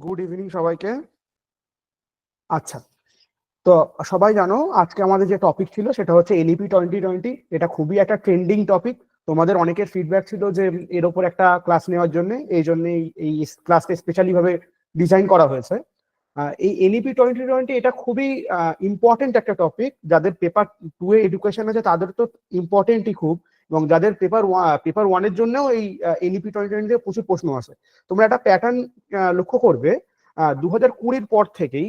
Good evening সবাইকে। আচ্ছা, তো সবাই জানো আজকে আমাদের যে টপিক ছিল সেটা হচ্ছে এনইপি 2020। এটা খুবই একটা ট্রেন্ডিং টপিক। তোমাদের অনেকের ফিডব্যাক ছিল যে এর ওপর একটা ক্লাস নেওয়ার জন্য, এই জন্যই এই ক্লাসটা স্পেশালি ভাবে ডিজাইন করা হয়েছে। এই এনইপি 2020 এটা খুবই ইম্পর্টেন্ট একটা টপিক। যাদের পেপার 2 এ এডুকেশন আছে তাদের তো ইম্পর্টেন্টই খুব, এবং যাদের পেপার 1 এর জন্যও এই এনইপি 2020 থেকে প্রচুর প্রশ্ন আসে। তোমরা একটা প্যাটার্ন লক্ষ্য করবে, 2020 পর থেকেই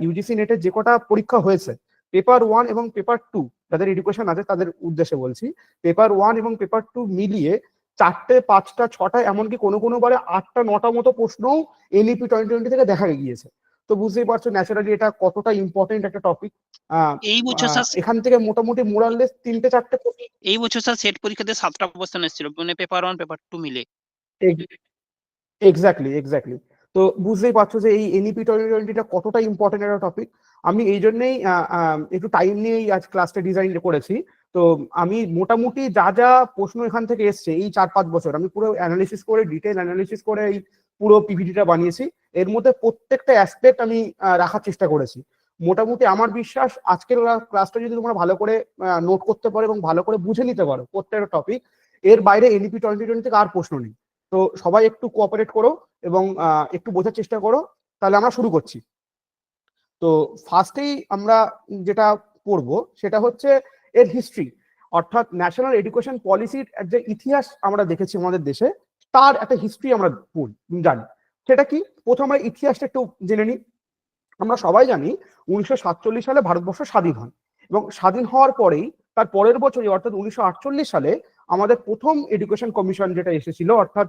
ইউজিসি নেটের যে কটা পরীক্ষা হয়েছে, পেপার 1 এবং পেপার 2 যাদের এডুকেশন আছে তাদের উদ্দেশ্যে বলছি, পেপার 1 এবং পেপার 2 মিলিয়ে 4টে 5টা 6টা এমনকি কোনো কোনো বারে 8টা 9টা মতো প্রশ্নও এনইপি 2020 থেকে দেখা গিয়েছে। তো বুঝতেই পারছো ন্যাচারালি এটা কতটা ইম্পর্টেন্ট একটা টপিক। এই বছর স্যার এখান থেকে মোটামুটি মোরাললেস 3টে 4টে এই বছর স্যার সেট পরীক্ষাতে 7টা অবস্থান এসেছিল, মানে পেপার 1 পেপার 2 মিলে। এক্স্যাক্টলি। তো বুঝতেই পারছো যে এই এনইপি 2020টা কতটা ইম্পর্টেন্ট একটা টপিক। আমি এই জন্যই একটু টাইম নিয়েই আজ ক্লাসটা ডিজাইন করেছি। তো আমি মোটামুটি যা যা প্রশ্ন এখান থেকে এসছে এই 4-5 বছর আমি পুরো অ্যানালিসিস করে, ডিটেল অ্যানালিসিস করে এই পুরো পিপিটিটা বানিয়েছি। এর মধ্যে প্রত্যেকটা অ্যাসপেক্ট আমি রাখার চেষ্টা করেছি। মোটামুটি আমার বিশ্বাস আজকের ক্লাসটা যদি তোমরা ভালো করে নোট করতে পারো এবং ভালো করে বুঝে নিতে পারো প্রত্যেকটা টপিক, এর বাইরে এনইপি 2020 থেকে আর প্রশ্ন নেই। তো সবাই একটু কোঅপারেট করো এবং একটু বোঝার চেষ্টা করো। তাহলে আমরা শুরু করছি। তো ফার্স্টেই আমরা যেটা পড়বো সেটা হচ্ছে এর হিস্ট্রি, অর্থাৎ ন্যাশনাল এডুকেশন পলিসির যে ইতিহাস আমরা দেখেছি আমাদের দেশে, তার একটা হিস্ট্রি আমরা জানি। সেটা কি, প্রথমে আমরা ইতিহাসটা একটু জেনে নিই। আমরা সবাই জানি 1947 সালে ভারতবর্ষ স্বাধীন হয়, এবং স্বাধীন হওয়ার পরেই তার পরের বছরই অর্থাৎ 1948 সালে আমাদের প্রথম এডুকেশন কমিশন যেটা এসেছিল, অর্থাৎ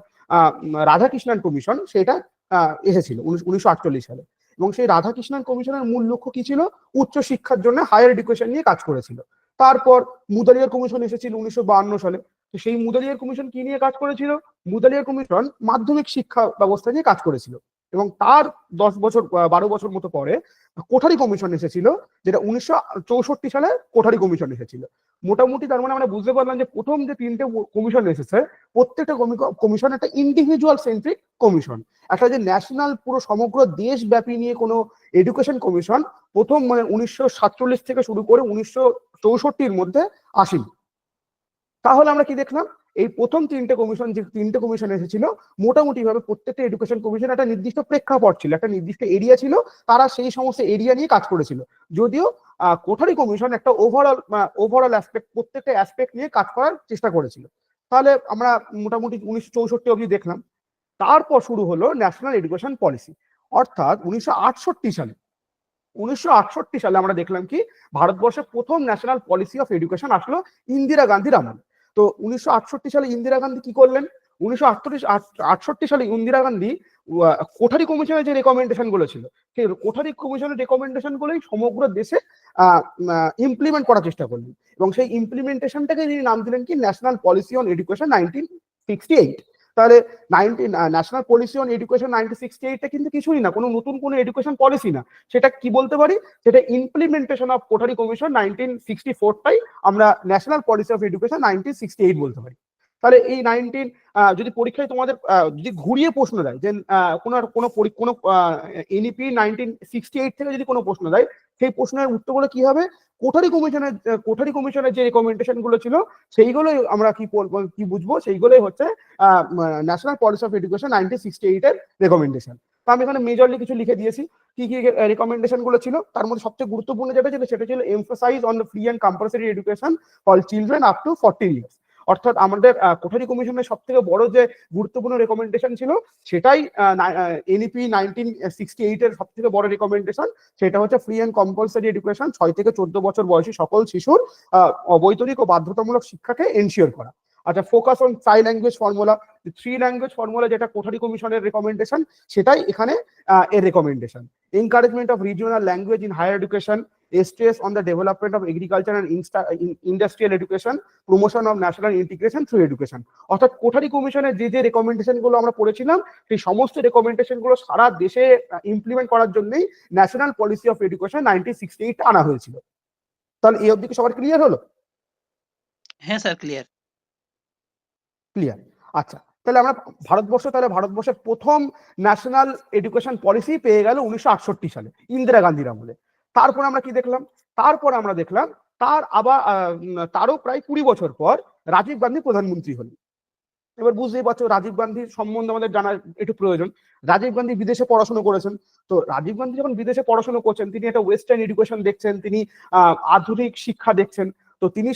রাধাকৃষ্ণন কমিশন, সেটা এসেছিল 1948 সালে। এবং সেই রাধাকৃষ্ণন কমিশনের মূল লক্ষ্য কি ছিল? উচ্চ শিক্ষার জন্য হায়ার এডুকেশন নিয়ে কাজ করেছিল। তারপর মুদালিয়ার কমিশন এসেছিল 1952 সালে। তো সেই মুদালিয়ার কমিশন কি নিয়ে কাজ করেছিল? মুদালিয়ার কমিশন মাধ্যমিক শিক্ষা ব্যবস্থা নিয়ে কাজ করেছিল। এবং তার 12 বছর মতো পরে কোঠারি কমিশন এসেছিল, যেটা 1964 সালে কোঠারি কমিশন এসেছিল। মোটামুটি তার মানে আমরা বুঝতে পারলাম যে প্রথম যে 3টে কমিশন এসেছে, প্রত্যেকটা কমিশন একটা ইন্ডিভিজুয়াল সেন্ট্রিক কমিশন। একটা যে ন্যাশনাল পুরো সমগ্র দেশব্যাপী নিয়ে কোনো এডুকেশন কমিশন প্রথম মানে 1947 থেকে শুরু করে 1964-র মধ্যে আসেনি। তাহলে আমরা কি দেখলাম? এই প্রথম 3টে কমিশন, যে 3টে কমিশন এসেছিল, মোটামুটি ভাবে প্রত্যেকটা এডুকেশন কমিশন একটা নির্দিষ্ট প্রেক্ষাপট ছিল, একটা নির্দিষ্ট এরিয়া ছিল, তারা সেই সমস্ত এরিয়া নিয়ে কাজ করেছিল। যদিও কোঠারি কমিশন একটা ওভারঅল অ্যাসপেক্ট, প্রত্যেকটা অ্যাসপেক্ট নিয়ে কাজ করার চেষ্টা করেছিল। তাহলে আমরা মোটামুটি 1964 অবধি দেখলাম। তারপর শুরু হলো ন্যাশনাল এডুকেশন পলিসি, অর্থাৎ 1968 সালে। 1968 সালে আমরা দেখলাম কি, ভারতবর্ষের প্রথম ন্যাশনাল পলিসি অফ এডুকেশন আসলো ইন্দিরা গান্ধীর আমলে। তো 1968 সালে ইন্দিরা গান্ধী কি করলেন? 1968 সালে ইন্দিরা গান্ধী কোঠারি কমিশনের যে রেকমেন্ডেশন গুলো ছিল, সেই কোঠারি কমিশনের রেকমেন্ডেশন গুলোই সমগ্র দেশে ইমপ্লিমেন্ট করার চেষ্টা করলেন। এবং সেই ইমপ্লিমেন্টেশনটাকে তিনি নাম দিলেন কি, ন্যাশনাল পলিসি অন এডুকেশন 1968। তাহলে ন্যাশনাল পলিসি অন এডুকেশন 1968টা কিন্তু কিছুই না, কোনো নতুন কোনো এডুকেশন পলিসি না। সেটা কি বলতে পারি? সেটা ইমপ্লিমেন্টেশন অফ কোঠারি কমিশন 1964টাই আমরা ন্যাশনাল পলিসি অফ এডুকেশন 1968 বলতে পারি। তাহলে এই যদি পরীক্ষায় তোমাদের যদি ঘুরিয়ে প্রশ্ন দেয় যে কোনো এনইপি 1968 থেকে যদি কোনো প্রশ্ন দেয়, সেই প্রশ্নের উত্তরগুলো কি হবে? কোঠারি কমিশনের যে রেকমেন্ডেশন গুলো ছিল সেইগুলোই আমরা কি বুঝবো, সেইগুলোই হচ্ছে ন্যাশনাল পলিসি অফ এডুকেশন 1968 এর রেকমেন্ডেশন। তো আমি এখানে মেজরলি কিছু লিখে দিয়েছি কি কি রেকমেন্ডেশন গুলো ছিল। তার মধ্যে সবচেয়ে গুরুত্বপূর্ণ যেটা ছিল সেটা ছিল emphasise on the free and compulsory education for children up to 14 years. অর্থাৎ আমাদের কোঠারি কমিশনের সব থেকে বড় যে গুরুত্বপূর্ণ রেকমেন্ডেশন ছিল, সেটাই এনইপি 1968 এর সব থেকে বড় রেকমেন্ডেশন। সেটা হচ্ছে ফ্রি অ্যান্ড কম্পালসরি এডুকেশন, 6 থেকে 14 বছর বয়সী সকল শিশুর অবৈতনিক ও বাধ্যতামূলক শিক্ষাকে এনশিওর করা। আচ্ছা, focus on 3 language formula, 3 language formula যেটা কোঠারি কমিশনের রেকমেন্ডেশন, সেটাই এখানে এর recommendation. Encouragement of regional language in higher education, stress on the development of agriculture and industrial education, promotion of national integration through education। অর্থাৎ কোঠারি কমিশনের যে যে রেকমেন্ডেশন গুলো আমরা পড়েছিলাম, সেই সমস্ত রেকমেন্ডেশন গুলো সারা দেশে ইমপ্লিমেন্ট করার জন্যই ন্যাশনাল পলিসি অফ এডুকেশন 1968 আনা হয়েছিল। তাহলে এই অবধি কি সবার ক্লিয়ার হলো? হ্যাঁ স্যার, ক্লিয়ার। ক্লিয়ার। আচ্ছা, তাহলে আমরা ভারতবর্ষের প্রথম ন্যাশনাল এডুকেশন পলিসি পেয়ে গেল 1968 সালে ইন্দিরা গান্ধীর আমলে। তারপর আমরা কি দেখলাম, তারও প্রায় 20 বছর পর রাজীব গান্ধী প্রধানমন্ত্রী হলেন। এবার বুঝতেই পারছো রাজীব গান্ধীর সম্বন্ধে আমাদের জানার একটু প্রয়োজন। রাজীব গান্ধী বিদেশে পড়াশোনা করেছেন। তো রাজীব গান্ধী যখন বিদেশে পড়াশোনা করছেন, তিনি একটা ওয়েস্টার্ন এডুকেশন দেখছেন, তিনি আধুনিক শিক্ষা দেখছেন। তো তিনি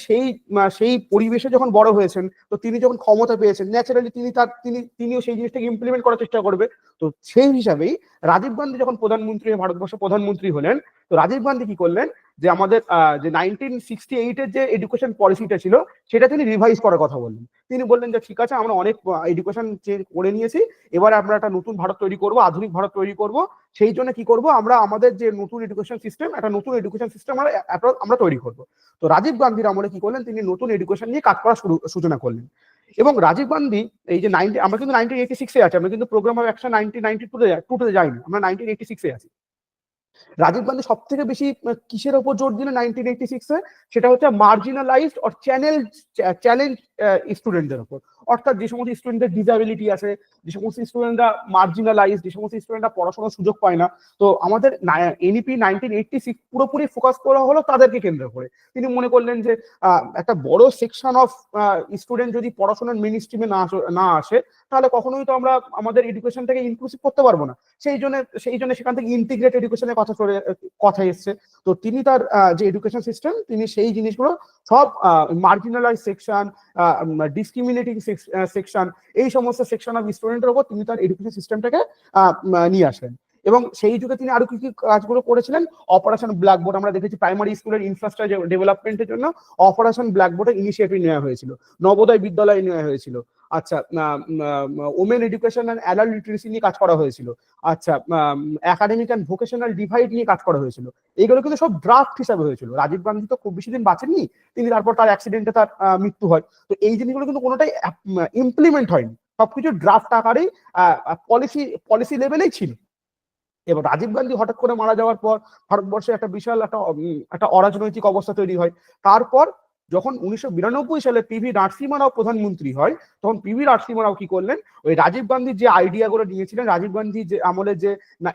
সেই পরিবেশে যখন বড় হয়েছেন, তো তিনি যখন ক্ষমতা পেয়েছেন, ন্যাচারালি তিনিও সেই জিনিসটাকে ইমপ্লিমেন্ট করার চেষ্টা করবে। তো সেই হিসাবেই রাজীব গান্ধী যখন ভারতবর্ষের প্রধানমন্ত্রী হলেন, তো রাজীব গান্ধী কি করলেন, যে আমাদের যে 1968-এর যে এডুকেশন পলিসিটা ছিল, সেটা তিনি রিভাইজ করার কথা বললেন। তিনি বললেন যে ঠিক আছে, আমরা অনেক এডুকেশন চেঞ্জ করে নিয়েছি, এবারে আমরা একটা নতুন ভারত তৈরি করব, আধুনিক ভারত তৈরি করব। সেই জন্য কি করব, আমরা আমাদের যে নতুন এডুকেশন সিস্টেম আমরা তৈরি করব। তো রাজীব গান্ধীর আমলে কি করলেন, তিনি নতুন এডুকেশন নিয়ে কাজ করার সূচনা করলেন। এবং রাজীব গান্ধী এই যে আমরা কিন্তু 1986-এ আছি, আমরা কিন্তু প্রোগ্রাম অফ অ্যাকশন 1992-তে যাইনি, আমরা 1986-এ আছি। রাজীব গান্ধী সব থেকে বেশি কিসের উপর জোর দিলেন 1986-এ, সেটা হচ্ছে মার্জিনালাইজড অর চ্যালেঞ্জ স্টুডেন্টদের উপর। অর্থাৎ যে সমস্ত স্টুডেন্টদের ডিসএবিলিটি আছে, যে সমস্ত স্টুডেন্টরা মার্জিনালাইজড, যে সমস্ত স্টুডেন্টরা পড়াশোনার সুযোগ পায় না, তো আমাদের এনইপি 1986 পুরোপুরি ফোকাস করা হলো তাদেরকে কেন্দ্র করে। তিনি মনে করলেন যে একটা বড় সেকশন অফ স্টুডেন্ট যদি পড়াশোনার মেইন স্ট্রিমে না আসে, তাহলে কখনোই তো আমরা আমাদের এডুকেশনটাকে ইনক্লুসিভ করতে পারবো না। সেই জন্য সেখান থেকে ইন্টিগ্রেট এডুকেশনের কথা এসছে। তো তিনি তার যে এডুকেশন সিস্টেম, তিনি সেই জিনিসগুলো সব মার্জিনালাইজ সেকশন, ডিসক্রিমিনেটিং সেকশন, এই সমস্ত সেকশন অফ স্টুডেন্টের উপর তিনি তার এডুকেশন সিস্টেমটাকে নিয়ে আসলেন। এবং সেই যুগে তিনি আরো কি কি কাজগুলো করেছিলেন, অপারেশন ব্ল্যাকবোর্ড, আমরা দেখেছি প্রাইমারি স্কুলের ইনফ্রাস্ট্রাকচার ডেভেলপমেন্টের জন্য অপারেশন ব্ল্যাকবোর্ডের ইনিশিয়েটিভ নেওয়া হয়েছিল, নবোদয় বিদ্যালয় নেওয়া হয়েছিল। আচ্ছা, women education and adult literacy নিয়ে কাজ করা হয়েছিল। আচ্ছা, একাডেমিক অ্যান্ড ভোকেশনাল ডিভাইড নিয়ে কাজ করা হয়েছিল। এইগুলো কিন্তু সব ড্রাফট হিসাবে হয়েছিল। রাজীব গান্ধী তো খুব বেশি দিন বাঁচেননি, তিনি তারপর তার অ্যাক্সিডেন্টে তার মৃত্যু হয়। তো এই জিনিসগুলো কিন্তু কোনোটাই ইমপ্লিমেন্ট হয়নি, সবকিছু ড্রাফট আকারেই পলিসি লেভেলেই ছিল। এবার রাজীব গান্ধী হঠাৎ করে মারা যাওয়ার পর ভারতবর্ষে একটা বিশাল একটা অরাজনৈতিক অবস্থা তৈরি হয়। তারপর যখন 1992 সালে পিভি নরসিংহ রাও প্রধানমন্ত্রী হয়, তখন পিভি নরসিংহ রাও কি করলেন, ওই রাজীব গান্ধীর যে আইডিয়া গুলো নিয়েছিলেন, রাজীব গান্ধী যে আমলে যে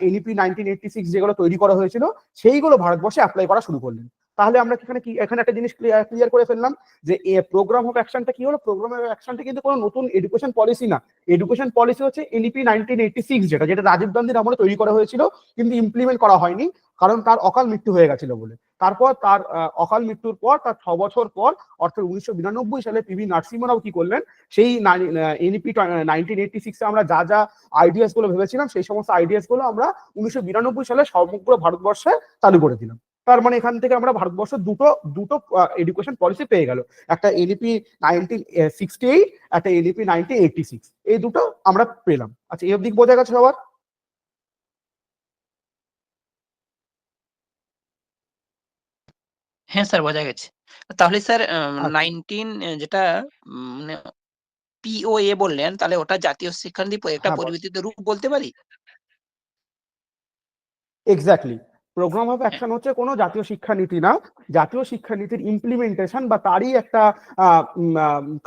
এনইপি 1986 যেগুলো তৈরি করা হয়েছিল, সেইগুলো ভারতবর্ষে অ্যাপ্লাই করা শুরু করলেন। তাহলে আমরা এখানে একটা জিনিস ক্লিয়ার করে ফেললাম যে প্রোগ্রাম অফ অ্যাকশনটা কি হলো। প্রোগ্রাম অফ অ্যাকশনটা কিন্তু কোনো নতুন এডুকেশন পলিসি না, এডুকেশন পলিসি হচ্ছে এনইপি 1986, যেটা রাজীব গান্ধীর আমলে তৈরি করা হয়েছিল, কিন্তু ইমপ্লিমেন্ট করা হয়নি, কারণ তার অকাল মৃত্যু হয়ে গেছিল বলে। তারপর তার অকাল মৃত্যুর পর তার 6 বছর পর, অর্থাৎ 1992 সালে পিভি নরসিংহ রাও কি করলেন, সেই এনইপি 1986-এ আমরা যা যা আইডিয়াস গুলো ভেবেছিলাম, সেই সমস্ত আইডিয়াস গুলো আমরা 1992 সালে সমগ্র ভারতবর্ষে চালু করে দিলাম। তার মানে এখান থেকে আমরা ভারতবর্ষ দুটো এডুকেশন পলিসি পেয়ে গেল, একটা এনইপি 1968, একটা এনইপি 1986, এই দুটো আমরা পেলাম। আচ্ছা, এই অবধি বোঝা গেছে সবার? হ্যাঁ স্যার, বোঝা গেছে। তাহলে স্যার 19 যেটা মানে পিওএ বললেন, তাহলে ওটা জাতীয় শিক্ষানীতি একটা পরিবর্তিত রূপ বলতে পারি? এক্স্যাক্টলি, প্রোগ্রাম অফ অ্যাকশন হচ্ছে কোনো জাতীয় শিক্ষানীতি না, জাতীয় শিক্ষানীতির ইমপ্লিমেন্টেশন বা তারই একটা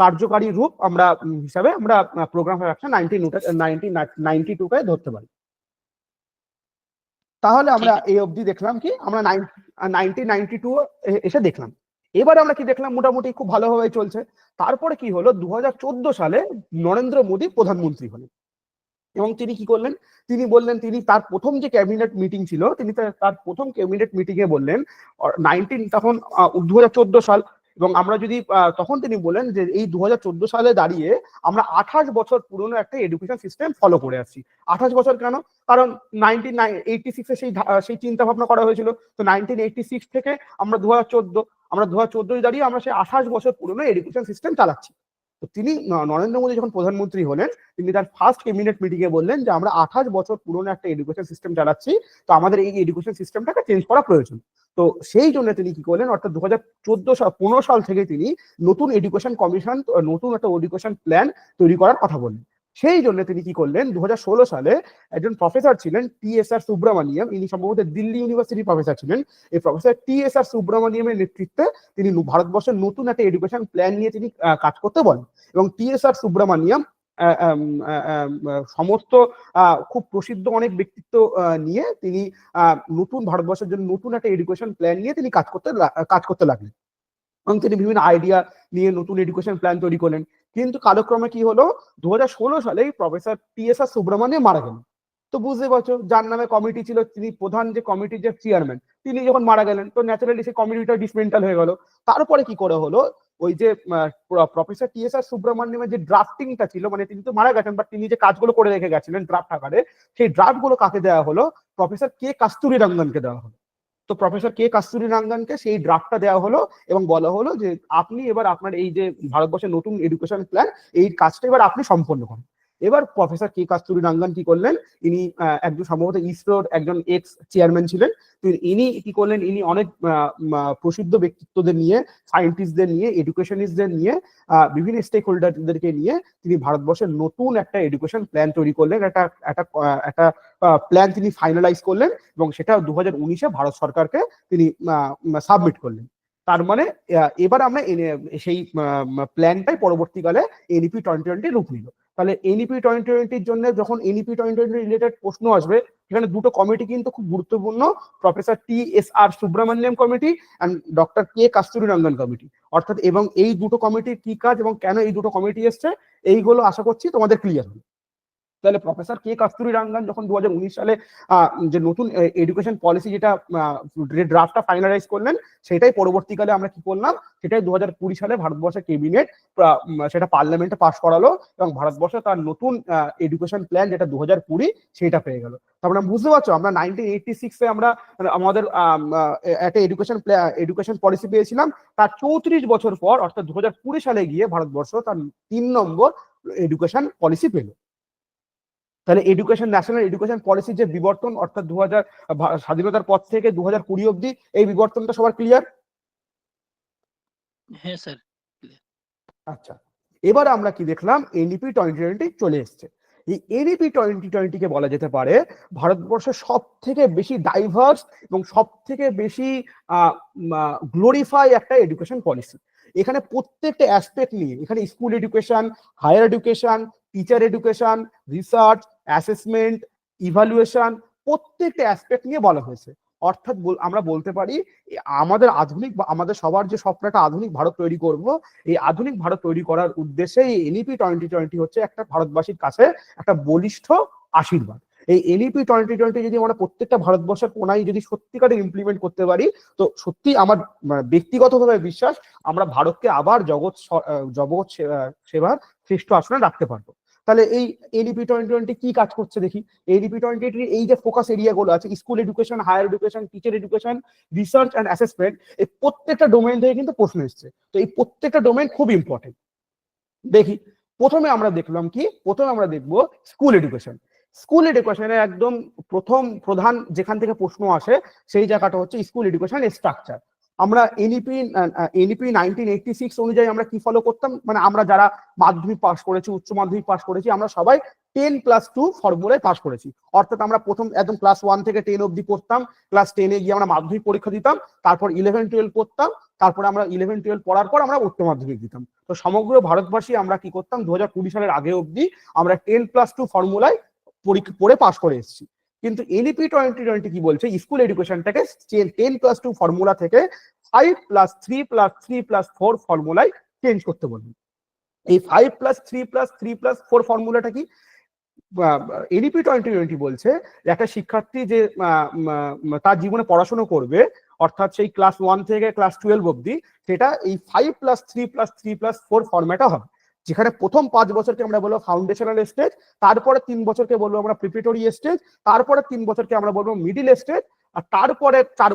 কার্যকারী রূপ আমরা হিসাবে আমরা প্রোগ্রাম অফ অ্যাকশন 1992-কে ধরতে পারি। তাহলে আমরা এই অবধি দেখলাম কি, আমরা 1992 এসে দেখলাম। এবারে আমরা কি দেখলাম, মোটামুটি খুব ভালোভাবে চলছে। তারপরে কি হলো, 2014 সালে নরেন্দ্র মোদী প্রধানমন্ত্রী হলেন। এবং তিনি কি করলেন, তিনি বললেন, তিনি তার প্রথম যে ক্যাবিনেট মিটিং ছিল, তিনি তার প্রথম ক্যাবিনেট মিটিং এ বললেন, তখন 2014 সাল, এবং আমরা যদি তখন তিনি বলেন যে এই 2014 সালে দাঁড়িয়ে আমরা 28 বছর পুরনো একটা এডুকেশন সিস্টেম ফলো করে আসছি। 28 বছর কেন? কারণ 1986-এ সেই চিন্তা ভাবনা করা হয়েছিল। তো 1986 থেকে আমরা 2014 দাঁড়িয়ে আমরা সেই 28 বছর পুরনো এডুকেশন সিস্টেম চালাচ্ছি। তো তিনি নরেন্দ্র মোদী যখন প্রধানমন্ত্রী হলেন, তিনি তার ফার্স্ট ক্যাবিনেট মিটিং এ বললেন যে আমরা 28 বছর পুরনো একটা এডুকেশন সিস্টেম চালাচ্ছি, তো আমাদের এই এডুকেশন সিস্টেমটাকে চেঞ্জ করা প্রয়োজন। তো সেই জন্য তিনি কি করলেন, অর্থাৎ 2015 সাল থেকে তিনি নতুন এডুকেশন কমিশন, নতুন একটা এডুকেশন প্ল্যান তৈরি করার কথা বললেন। সেই জন্য তিনি কি করলেন, 2016 সালে একজন প্রফেসর ছিলেন TSR সুব্রমণিয়াম, ইনি সম্ভবত দিল্লি ইউনিভার্সিটির প্রফেসর ছিলেন। এই প্রফেসর TSR সুব্রমণিয়ামের নেতৃত্বে তিনি ভারতবর্ষের নতুন একটা এডুকেশন প্ল্যান নিয়ে তিনি কাজ করতে বলেন। এবং TSR সুব্রমণিয়াম সমস্ত খুব প্রসিদ্ধ অনেক ব্যক্তিত্ব নিয়ে তিনি নতুন ভারতবর্ষের জন্য নতুন একটা এডুকেশন প্ল্যান নিয়ে তিনি কাজ করতে লাগলেন এবং তিনি বিভিন্ন আইডিয়া নিয়ে নতুন এডুকেশন প্ল্যান তৈরি করলেন। কিন্তু কালক্রমে কি হলো, 2016 সালেই প্রফেসর টি.এস.আর. সুব্রমণ্যম মারা গেলেন। তো বুঝতে পারছো, যার নামে কমিটি ছিল, তিনি প্রধান যে কমিটির যে চেয়ারম্যান, তিনি যখন মারা গেলেন তো ন্যাচারালি সেই কমিটিটা ডিসমেন্টাল হয়ে গেল। তারপরে কি করে হলো, ওই যে প্রফেসর টি.এস.আর. সুব্রমণ্যমের যে ড্রাফটিংটা ছিল, মানে তিনি তো মারা গেছেন বাট তিনি যে কাজগুলো করে রেখে গেছিলেন ড্রাফট আকারে, সেই ড্রাফট গুলো কাকে দেওয়া হলো, প্রফেসর কে কাস্তুরি রঙ্গনকে দেওয়া হলো। তো প্রফেসর কে কাস্তুরি রঙ্গনকে সেই ড্রাফটটা দেওয়া হলো এবং বলা হলো যে আপনি এবার আপনার এই যে ভারতবর্ষের নতুন এডুকেশন প্ল্যান, এই কাজটা এবার আপনি সম্পন্ন করেন। এবার প্রফেসর কে কাস্তুরি রঙ্গন কি করলেন, ইনি একজন সম্ভবত ইসরোর একজন এক্স চেয়ারম্যান ছিলেন। তো ইনি কি করলেন, ইনি অনেক প্রসিদ্ধ ব্যক্তিত্বদের নিয়ে, সায়েন্টিস্টদের নিয়ে, এডুকেশনিস্টদের নিয়ে, বিভিন্ন স্টেক হোল্ডারদেরকে নিয়ে তিনি ভারতবর্ষের নতুন একটা এডুকেশন প্ল্যান তৈরি করলেন, একটা প্ল্যান তিনি ফাইনালাইজ করলেন এবং সেটা 2019-এ ভারত সরকারকে তিনি সাবমিট করলেন। তার মানে এবার আমরা সেই প্ল্যানটাই পরবর্তীকালে এনইপি 2020 রূপ নিল। তাহলে এনইপি 2020-র জন্য যখন এনইপি 2020 রিলেটেড প্রশ্ন আসবে, সেখানে দুটো কমিটি কিন্তু খুব গুরুত্বপূর্ণ, professor T S R. Subramanian committee and doctor K Kasturirangan committee. অর্থাৎ এবং এই দুটো কমিটির কি কাজ এবং কেন এই দুটো কমিটি এসছে, এইগুলো আশা করছি তোমাদের ক্লিয়ার হবে। তাহলে প্রফেসর কে কাস্তুরি রঙ্গন যখন 2019 সালে যে নতুন এডুকেশন পলিসি যেটা ড্রাফটটা ফাইনালাইজ করলেন, সেটাই পরবর্তীকালে আমরা কি করলাম, সেটাই 2020 সালে ভারতবর্ষের ক্যাবিনেট সেটা পার্লামেন্টে পাশ করালো এবং ভারতবর্ষ তার নতুন এডুকেশন প্ল্যান যেটা 2020 সেটা পেয়ে গেল। তারপরে বুঝতে পারছো, আমরা 1986-এ আমরা আমাদের একটা এডুকেশন পলিসি পেয়েছিলাম, তার 34 বছর পর অর্থাৎ 2020 সালে গিয়ে ভারতবর্ষ তার 3 নম্বর এডুকেশন পলিসি পেল। তাহলে ন্যাশনাল এডুকেশন পলিসির যে বিবর্তন, অর্থাৎ স্বাধীনতার পর থেকে 2020 অব্দি, এই বিবর্তনটা সবার ক্লিয়ার? হ্যাঁ স্যার। আচ্ছা, এবার আমরা কি দেখলাম, এনইপি 2020 চলে এসছে। এই এনইপি 2020 কে বলা যেতে পারে ভারতবর্ষের সব থেকে বেশি ডাইভার্স এবং সব থেকে বেশি গ্লোরিফাই একটা এডুকেশন পলিসি। এখানে প্রত্যেকটা অ্যাসপেক্ট নিয়ে, এখানে school education, higher education, teacher education, research, assessment, evaluation, প্রত্যেকটা অ্যাসপেক্ট নিয়ে বলা হয়েছে। অর্থাৎ আমরা বলতে পারি আমাদের আধুনিক, আমাদের সবার যে স্বপ্নটা আধুনিক ভারত তৈরি করব, এই আধুনিক ভারত তৈরি করার উদ্দেশ্যে এই এনইপি 2020 হচ্ছে একটা ভারতবাসীর কাছে একটা বলিষ্ঠ আশীর্বাদ। এই এনইপি 2020 যদি আমরা প্রত্যেকটা ভারতবর্ষের কোনায় যদি সত্যিকারে ইমপ্লিমেন্ট করতে পারি, তো সত্যি আমার ব্যক্তিগতভাবে বিশ্বাস আমরা ভারতকে আবার জগৎ সেবার শ্রেষ্ঠ আসনে রাখতে পারবো। তাহলে এই এনইপি 2020 কি কাজ করছে দেখি। এনইপি 2020 এই যে ফোকাস এরিয়া গুলো আছে, school education, higher education, teacher education, research and assessment, এই প্রত্যেকটা ডোমেইন থেকে কিন্তু প্রশ্ন এসছে। তো এই প্রত্যেকটা ডোমেইন খুব ইম্পর্টেন্ট। দেখি, প্রথমে আমরা দেখলাম কি, প্রথমে আমরা দেখবো স্কুল এডুকেশন। স্কুল এডুকেশনের একদম প্রধান যেখান থেকে প্রশ্ন আসে সেই জায়গাটা হচ্ছে স্কুল এডুকেশন স্ট্রাকচার। আমরা এনইপি 1986 অনুযায়ী আমরা কি ফলো করতাম, মানে আমরা যারা মাধ্যমিক পাস করেছি, উচ্চ মাধ্যমিক পাস করেছি, আমরা সবাই 10+2 ফর্মুলায় পাস করেছি। অর্থাৎ আমরা প্রথম একদম ক্লাস 1 থেকে 10 অব্দি পড়তাম, ক্লাস 10-এ গিয়ে আমরা মাধ্যমিক পরীক্ষা দিতাম, তারপর 11-12 পড়তাম, তারপরে আমরা 11-12 পড়ার পর আমরা উচ্চ মাধ্যমিক দিতাম। তো সমগ্র ভারতবাসী আমরা কি করতাম, 2020 সালের আগে অব্দি আমরা 10+2 ফর্মুলায় পড়ে পাস করে এসেছি। কিন্তু এনইপি 2020 কি বলছে, স্কুল এডুকেশনটাকে 10+2 ফর্মুলা থেকে 5+3+3+4 ফর্মুলায় চেঞ্জ করতে বলবে। এই 5+3+3+4 ফর্মুলাটা কি, এনইপি 2020 বলছে একটা শিক্ষার্থী যে তার জীবনে পড়াশোনা করবে, অর্থাৎ সেই ক্লাস 1 থেকে ক্লাস 12 অব্দি, সেটা এই 5+3+3+4 ফর্ম্যাটে হবে। যেখানে প্রথম 5 বছরকে আমরা বলবো ফাউন্ডেশনাল স্টেজ, তারপরে 3 বছরকে বলবো আমরা প্রিপারেটরি স্টেজ, তারপরে 3 বছরকে আমরা বলবো মিডিল স্টেজ, আর তারপরে 4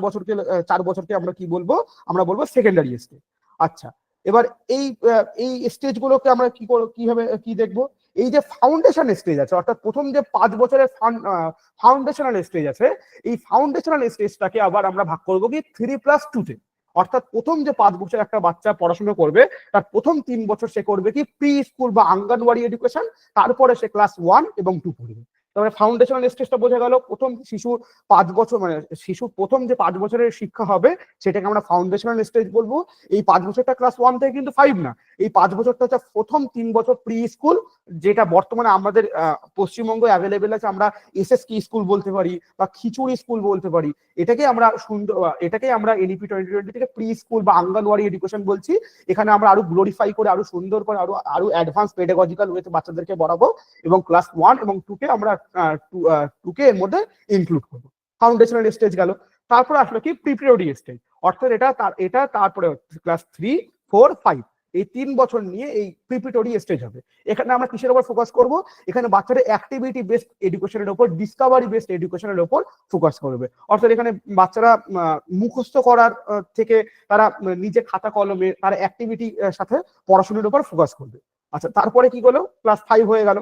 বছরকে আমরা কি বলবো, আমরা বলবো সেকেন্ডারি স্টেজ। আচ্ছা, এবার এই স্টেজগুলোকে আমরা কিভাবে দেখবো, এই যে ফাউন্ডেশন স্টেজ আছে, অর্থাৎ প্রথম যে 5 বছরের ফাউন্ডেশনাল স্টেজ আছে, এই ফাউন্ডেশনাল স্টেজটাকে আবার আমরা ভাগ করবো কি 3+2-তে। অর্থাৎ প্রথম যে 5 বছর একটা বাচ্চা পড়াশোনা করবে, তার প্রথম 3 বছর সে করবে কি প্রি স্কুল বা আঙ্গনওয়াড়ি এডুকেশন, তারপরে সে ক্লাস 1 এবং 2 পড়বে। তারপরে ফাউন্ডেশনাল স্টেজটা বোঝা গেল, প্রথম শিশু 5 বছর মানে শিশু প্রথম যে 5 বছরের শিক্ষা হবে সেটাকে আমরা ফাউন্ডেশনাল স্টেজ বলবো। এই 5 বছরটা ক্লাস 1 থেকে কিন্তু 5 না, এই 5 বছরটা হচ্ছে প্রথম 3 বছর প্রি স্কুল, যেটা বর্তমানে আমাদের পশ্চিমবঙ্গে অ্যাভেলেবেল আছে। আমরা এসএসকে স্কুল বলতে পারি বা খিচুড়ি স্কুল বলতে পারি। এটাকে আমরা সুন্দর, এটাকে আমরা এনইপি 2020 থেকে প্রি স্কুল বা আঙ্গনওয়াড়ি এডুকেশন বলছি। এখানে আমরা আরো গ্লোরিফাই করে, আরো সুন্দর করে, আরো অ্যাডভান্স পেডাগজিক্যাল ওয়েতে বাচ্চাদেরকে পড়াবো, এবং ক্লাস 1 এবং 2 কে আমরা 2 কে এর মধ্যে ইনক্লুড করবো। ফাউন্ডেশনাল স্টেজ গেল। তারপরে আসলো কি প্রিপারেটরি স্টেজ, অর্থাৎ এটা তারপরে ক্লাস 3, 4, 5 এই 3 বছর নিয়ে এই প্রিপারেটরি স্টেজ হবে। এখানে আমরা কিসের উপর ফোকাস করব? এখানে বাচ্চাদের অ্যাক্টিভিটি বেসড এডুকেশনের উপর, ডিসকভারি বেসড এডুকেশনের উপর ফোকাস করবে। অর্থাৎ এখানে বাচ্চারা মুখস্থ করার থেকে তারা নিজে খাতা কলমে তারা অ্যাক্টিভিটি সাথে পড়াশোনার উপর ফোকাস করবে। আচ্ছা, তারপরে কি হলো? ক্লাস 5 হয়ে গেল,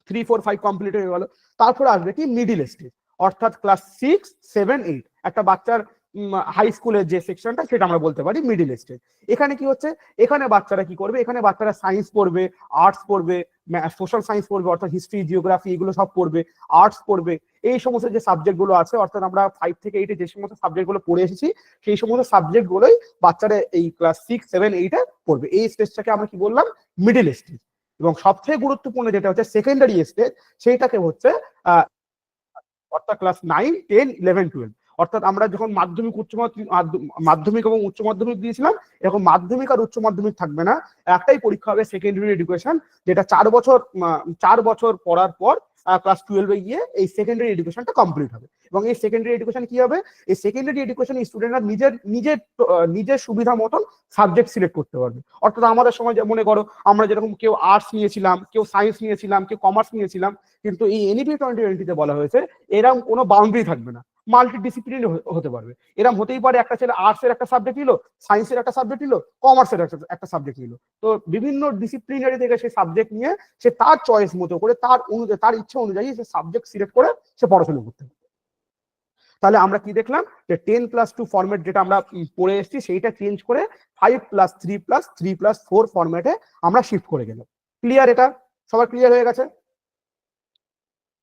3, 4, 5 কমপ্লিট হয়ে গেল। তারপরে আসবে কি মিডিল স্টেজ, অর্থাৎ ক্লাস 6, 7, 8 একটা বাচ্চার হাই স্কুলের যে সেকশনটা সেটা আমরা বলতে পারি মিডিল স্টেজ। এখানে কি হচ্ছে? এখানে বাচ্চারা কি করবে? এখানে বাচ্চারা সায়েন্স পড়বে, আর্টস পড়বে, সোশ্যাল সায়েন্স পড়বে, অর্থাৎ হিস্ট্রি, জিওগ্রাফি এগুলো সব পড়বে, আর্টস পড়বে। এই সমস্ত যে সাবজেক্ট গুলো আছে, অর্থাৎ আমরা 5 থেকে 8 যে সমস্ত সাবজেক্ট গুলো পড়ে এসেছি সেই সমস্ত সাবজেক্ট গুলোই বাচ্চারা এই ক্লাস 6, 7, 8 পড়বে। এই স্টেজটাকে আমরা কি বললাম? Middle stage. এবং সবথেকে গুরুত্বপূর্ণ যেটা হচ্ছে সেকেন্ডারি স্টেজ, সেইটাকে হচ্ছে অর্থাৎ ক্লাস 9, 10, 11, 12। অর্থাৎ আমরা যখন মাধ্যমিক এবং উচ্চ মাধ্যমিক দিয়েছিলাম, এখন মাধ্যমিক আর উচ্চ মাধ্যমিক থাকবে না, একটাই পরীক্ষা হবে সেকেন্ডারি এডুকেশন, যেটা 4 বছর পড়ার পর ক্লাস 12 গিয়ে এই সেকেন্ডারি এডুকেশনটা কমপ্লিট হবে। এবং এই সেকেন্ডারি এডুকেশন কি হবে? এই সেকেন্ডারি এডুকেশন স্টুডেন্টরা নিজের সুবিধা মতন সাবজেক্ট সিলেক্ট করতে পারবে। অর্থাৎ আমাদের সময় মনে করো আমরা যেরকম কেউ আর্টস নিয়েছিলাম, কেউ সায়েন্স নিয়েছিলাম, কেউ কমার্স নিয়েছিলাম, কিন্তু এই এনইপি 2020 বলা হয়েছে এরকম কোনো বাউন্ডারি থাকবে না, মাল্টি ডিসিপ্লিন হতে পারবে। এরকম হতেই পারে একটা ছেলে আর্টসের একটা সাবজেক্ট নিল, সায়েন্সের একটা সাবজেক্ট নিল, কমার্সের একটা সাবজেক্ট নিল। তো বিভিন্ন ডিসিপ্লিনারি থেকে সেই সাবজেক্ট নিয়ে সে তার চয়েস মতো করে, তার ইচ্ছা অনুযায়ী সে সাবজেক্ট সিলেক্ট করে সে পড়াশোনা করতে পারে। তাহলে আমরা কি দেখলাম? যে 10+2 ফরম্যাট যেটা আমরা পড়ে এসেছি সেইটা চেঞ্জ করে 5+3+3+4 ফরম্যাটে আমরা শিফট করে গেলাম। ক্লিয়ার? এটা সবার ক্লিয়ার হয়ে গেছে?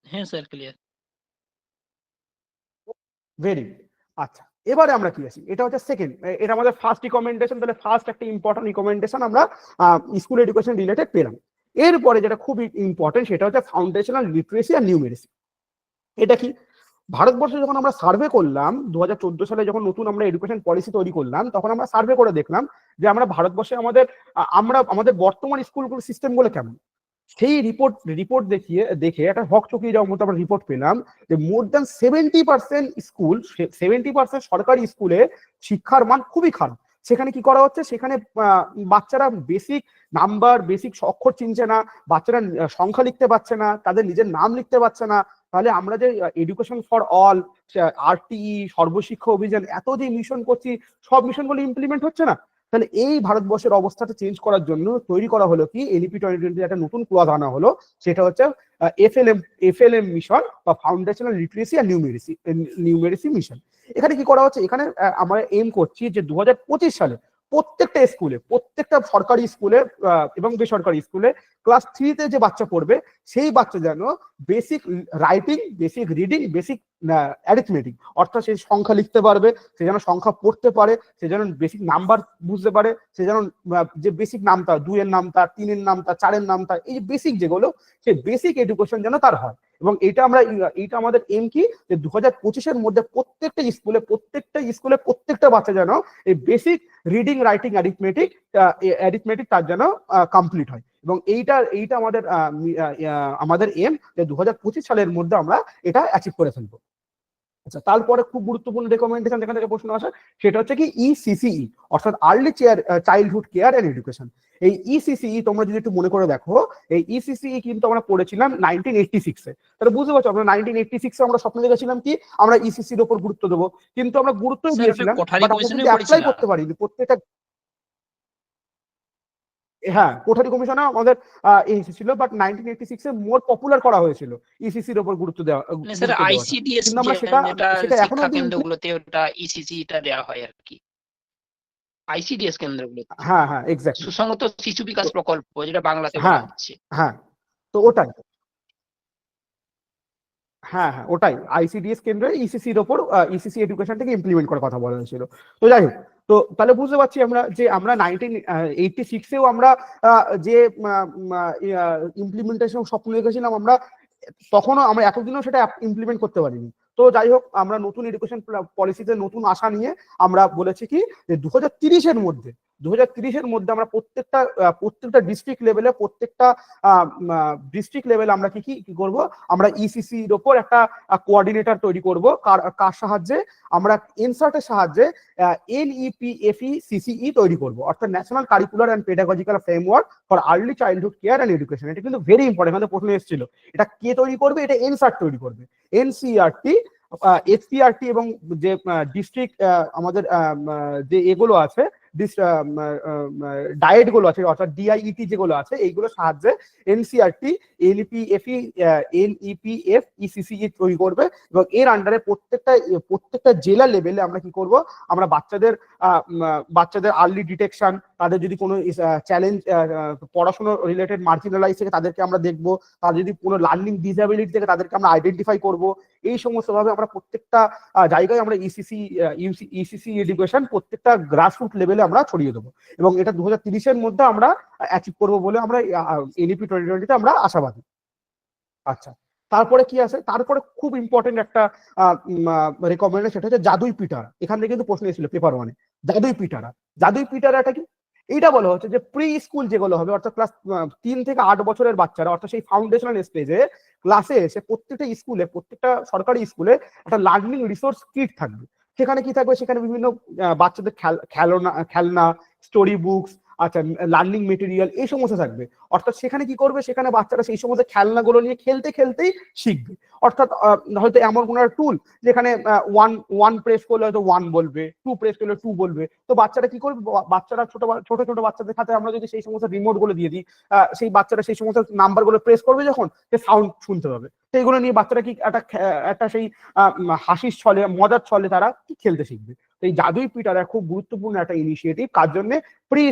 হ্যাঁ স্যার, ক্লিয়ার। Very good. আচ্ছা, এবারে আমরা কি আছি? এটা হচ্ছে সেকেন্ড, এটা আমাদের ফার্স্ট রিকমেন্ডেশন। তাহলে ফার্স্ট একটা ইম্পর্টেন্ট রিকমেন্ডেশন আমরা স্কুল এডুকেশন রিলেটেড পেলাম। এরপরে যেটা খুব ইম্পর্টেন্ট সেটা হচ্ছে ফাউন্ডেশনাল লিটারেসি আর নিউমেরেসি। এটা কি? ভারতবর্ষে যখন আমরা সার্ভে করলাম 2014 সালে, যখন নতুন আমরা এডুকেশন পলিসি তৈরি করলাম, তখন আমরা সার্ভে করে দেখলাম যে আমরা ভারতবর্ষে আমাদের বর্তমান স্কুলগুলো সিস্টেমগুলো কেমন। সেই রিপোর্ট দেখে একটা হক চকিয়ে যাওয়ার মতো আমরা রিপোর্ট পেলাম যে মোর দ্যান 70% সরকারি স্কুলে শিক্ষার মান খুবই খারাপ। সেখানে কি করা হচ্ছে? সেখানে বাচ্চারা বেসিক নাম্বার, বেসিক অক্ষর চিনছে না, বাচ্চারা সংখ্যা লিখতে পারছে না, তাদের নিজের নাম লিখতে পারছে না। তাহলে আমরা যে education for all, RTE, Sarva Shiksha Abhiyan, এত যে মিশন করছি, সব মিশনগুলো ইমপ্লিমেন্ট হচ্ছে না। তাহলে এই ভারতবর্ষের অবস্থাটা চেঞ্জ করার জন্য তৈরি করা হলো কি এনইপি 2020 একটা নতুন ক্লজ আনা হলো, সেটা হচ্ছে এফএলএম মিশন বা ফাউন্ডেশনাল লিটারেসি আর নিউমেরেসি মিশন। এখানে কি করা হচ্ছে? এখানে আমরা এম করছি যে 2025 সালে প্রত্যেকটা সরকারি স্কুলে এবং বেসরকারি স্কুলে ক্লাস 3 যে বাচ্চা পড়বে সেই বাচ্চা যেন basic writing, basic reading, basic arithmetic, অর্থাৎ সে সংখ্যা লিখতে পারবে, সে যেন সংখ্যা পড়তে পারে, সে যেন বেসিক নাম্বার বুঝতে পারে, সে যেন যে বেসিক নামতা, 2 এর নামতা, 3 এর নামতা, 4 এর নামতা, এই বেসিক যেগুলো, সেই বেসিক এডুকেশন যেন তার হয়। এবং এইটা আমাদের এম কি যে 2025-এর মধ্যে প্রত্যেকটা স্কুলে প্রত্যেকটা বাচ্চা যেন এই বেসিক রিডিং, রাইটিং, অ্যারিথমেটিক তার যেন কমপ্লিট হয়। এবং এইটা আমাদের এম যে 2025 সালের মধ্যে আমরা এটা অ্যাচিভ করে ফেলবো। আচ্ছা, তারপরে খুব গুরুত্বপূর্ণ রেকমেন্ডেশন যেখান থেকে প্রশ্ন আসে সেটা হচ্ছে কি ইসিসিই, অর্থাৎ early childhood care and education. এই ইসিসিই তোমরা যদি একটু মনে করে দেখো, এই ইসিসিই কিন্তু আমরা পড়েছিলাম 1986-এ। তাহলে বুঝতে পারছো আমরা 1986-এ আমরা স্বপ্ন দেখেছিলাম কি আমরা ইসিসির উপর গুরুত্ব দেবো, কিন্তু আমরা গুরুত্বই দিয়েছিলাম, বাট আমরা কিন্তু অ্যাপ্লাই করতে পারিনি প্রত্যেকটা। হ্যাঁ, কোঠারি কমিশনে আমাদের ইসি ছিল, বাট 1986-এ মোর পপুলার করা হয়েছিল ইসিসির উপর গুরুত্ব দেওয়া। স্যার আইসিডিএস কিন্তু আমরা সেটা এখনো শিক্ষা কেন্দ্রগুলোতে ওটা ইসিসিটা দেওয়া হয় আর কি, আইসিডিএস কেন্দ্রগুলোতে। হ্যাঁ হ্যাঁ এক্স্যাক্টলি, সুসংগত শিশু বিকাশ প্রকল্প যেটা বাংলাতে বলা হ্যাঁ হচ্ছে। হ্যাঁ, তো ওটাই। হ্যাঁ হ্যাঁ ওটাই, আইসিডিএস কেন্দ্রে ইসিসির ওপর ইসিসি এডুকেশনটাকে ইমপ্লিমেন্ট করার কথা বলা হয়েছিল। তো যাই হোক, তো তাহলে বুঝতে পারছি আমরা যে আমরা 1986-এও আমরা যে ইমপ্লিমেন্টেশন স্বপ্ন দেখেছিলাম আমরা, তখনও আমরা এতদিনও সেটা ইমপ্লিমেন্ট করতে পারিনি। তো যাই হোক, আমরা নতুন এডুকেশন পলিসিতে নতুন আশা নিয়ে আমরা বলেছি কি যে 2030-এর মধ্যে আমরা প্রত্যেকটা ডিস্ট্রিক্ট লেভেলে আমরা কি করব, আমরা ইসিসির ওপর একটা কোঅর্ডিনেটর তৈরি করব, কার সাহায্যে, আমরা এনসার্টের সাহায্যে NEPFE CCE তৈরি করব, অর্থাৎ national curricular and pedagogical framework for early childhood care and education. এটা কিন্তু ভেরি ইম্পর্টেন্ট, এখানে প্রশ্ন এসেছিল এটা কে তৈরি করবে, এটা এনসার্ট তৈরি করবে। এনসিইআরটি, এসপিআরটি এবং যে ডিস্ট্রিক্ট আমাদের যে এগুলো আছে, ডায়েট গুলো আছে, অর্থাৎ ডিআইইটি যেগুলো আছে, এইগুলোর সাহায্যে এনসিইআরটি NEPF ECCE তৈরি করবে এবং এর আন্ডারে প্রত্যেকটা জেলা লেভেলে আমরা কি করব, আমরা বাচ্চাদের আর্লি ডিটেকশন, তাদের যদি কোনো চ্যালেঞ্জ পড়াশোনা রিলেটেড মার্জিনালাইজ থেকে তাদেরকে আমরা দেখব, তাদের যদি কোনো লার্নিং ডিসএবিলিটি থেকে তাদেরকে আমরা আইডেন্টিফাই করব। এই সমস্ত ভাবে আমরা প্রত্যেকটা জায়গায় আমরা ইসিসি এডুকেশন প্রত্যেকটা গ্রাসরুট লেভেলে আমরা ছড়িয়ে দেবো এবং এটা 2030-এর মধ্যে আমরা অ্যাচিভ করবো বলে আমরা NEP 2020-তে আমরা আশাবাদী। আচ্ছা, তারপরে কি আছে, তারপরে খুব ইম্পর্টেন্ট একটা রেকমেন্ডেশন, সেটা হচ্ছে জাদুই পিটারা। এখান থেকে কিন্তু প্রশ্ন এসেছিল পেপার 1-এ, জাদুই পিটারাটা কি, এইটা বলা হচ্ছে যে প্রি স্কুল যেগুলো হবে, অর্থাৎ ক্লাস 3 থেকে 8 বছরের বাচ্চারা, অর্থাৎ সেই ফাউন্ডেশনাল স্টেজে ক্লাসে এসে প্রত্যেকটা সরকারি স্কুলে একটা লার্নিং রিসোর্স কিট থাকবে। সেখানে কি থাকবে, সেখানে বিভিন্ন বাচ্চাদের খেলনা, স্টোরি বুকস, আচ্ছা লার্নিং মেটেরিয়াল, এই সমস্ত থাকবে। অর্থাৎ সেখানে কি করবে, সেখানে বাচ্চারা সেই সমস্ত খেলনাগুলো নিয়ে খেলতেই শিখবে। অর্থাৎ হয়তো এমন কোনো টুল যেখানে ওয়ান প্রেস করলে হয়তো 1 বলবে, 2 প্রেস করলে 2 বলবে। তো বাচ্চারা কি করবে, বাচ্চারা ছোট বাচ্চাদের হাতে আমরা যদি সেই সমস্ত রিমোট গুলো দিয়ে দিই, সেই বাচ্চারা সেই সমস্ত নাম্বার গুলো প্রেস করবে যখন, সে সাউন্ড শুনতে পাবে। সেইগুলো নিয়ে বাচ্চারা কি একটা সেই হাসির ছলে, মজার ছলে তারা কি খেলতে শিখবে। এই জাদুই পিটারা খুব গুরুত্বপূর্ণ একটা ইনিশিয়েটিভ, কার জন্য, প্রি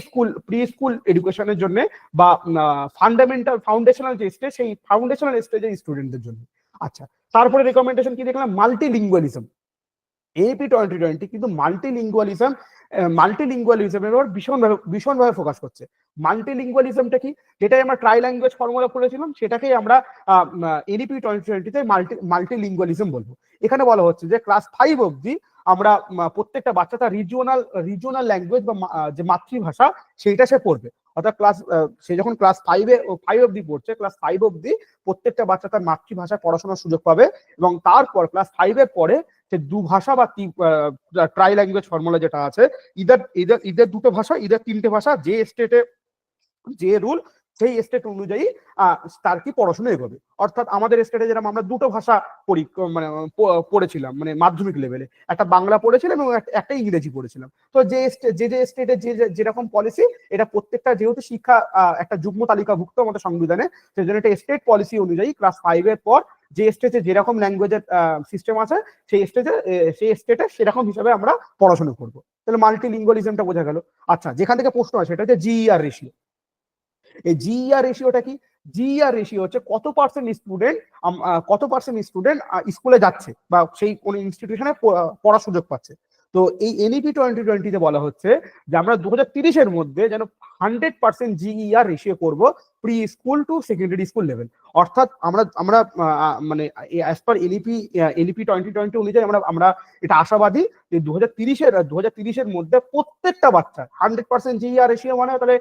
স্কুল এডুকেশনের জন্য বা ফাউন্ডেশনাল যে স্টেজ, সেই ফাউন্ডেশনাল স্টেজের স্টুডেন্টদের জন্য। আচ্ছা, তারপরে রেকমেন্ডেশন কি দেখলাম, মাল্টিলিঙ্গুয়ালিজম। NEP 2020 কিন্তু মাল্টিলিঙ্গুয়ালিজমের উপর ভীষণভাবে ফোকাস করছে। মাল্টিলিঙ্গুয়ালিজমটা কি, যেটাই আমরা ট্রাই ল্যাঙ্গুয়েজ ফর্মুলা পড়েছিলাম, সেটাকেই আমরা NEP 2020-তে মাল্টিলিঙ্গুয়ালিজম বলবো। এখানে বলা হচ্ছে যে ক্লাস 5 অবধি আমরা প্রত্যেকটা বাচ্চা তার রিজিওনাল ল্যাঙ্গুয়েজ বা যে মাতৃভাষা সেইটা সে পড়বে। অর্থাৎ সে যখন ক্লাস 5 অবধি পড়ছে, ক্লাস 5 অবধি প্রত্যেকটা বাচ্চা তার মাতৃভাষায় পড়াশোনার সুযোগ পাবে এবং তারপর ক্লাস 5-এর পরে সে দুভাষা বা ট্রাই ল্যাঙ্গুয়েজ ফর্মুলা যেটা আছে, ইদার দুটো ভাষা, ইদার 3টে ভাষা, যে স্টেটে যে রুল, সেই স্টেট অনুযায়ী তার কি পড়াশোনা এগোবে। অর্থাৎ আমাদের স্টেটে যেরকম আমরা 2টো ভাষা পড়েছিলাম, মানে মাধ্যমিক লেভেলে, একটা বাংলা পড়েছিলাম এবং একটা ইংরেজি পড়েছিলাম। তো যে স্টেটে যেরকম পলিসি, এটা প্রত্যেকটা যেহেতু শিক্ষা একটা যুগ্ম তালিকাভুক্ত আমাদের সংবিধানে, সেই জন্য এটা স্টেট পলিসি অনুযায়ী ক্লাস 5-এর পর যে স্টেটে যেরকম ল্যাঙ্গুয়েজের সিস্টেম আছে, সেই স্টেটে সেরকম হিসাবে আমরা পড়াশোনা করবো। তাহলে মাল্টিলিঙ্গুয়ালিজমটা বোঝা গেল। আচ্ছা, যেখান থেকে প্রশ্ন আছে সেটা হচ্ছে GER রেশিও। এই GER রেশিওটা কি, GER রেশিও হচ্ছে কত পার্সেন্ট স্টুডেন্ট স্কুলে যাচ্ছে বা সেই কোন ইনস্টিটিউশনে পড়ার সুযোগ পাচ্ছে। তো এই NEP 2020-তে বলা হচ্ছে যে আমরা 2030-এর মধ্যে যেন 100% GER রেশিও করব pre school to secondary school level. অর্থাৎ আমরা মানে অ্যাজ পার NEP 2020 অনুযায়ী আমরা এটা আশাবাদী যে 2030-এর মধ্যে প্রত্যেকটা বাচ্চা 100% GER রেশিও, মানে তাহলে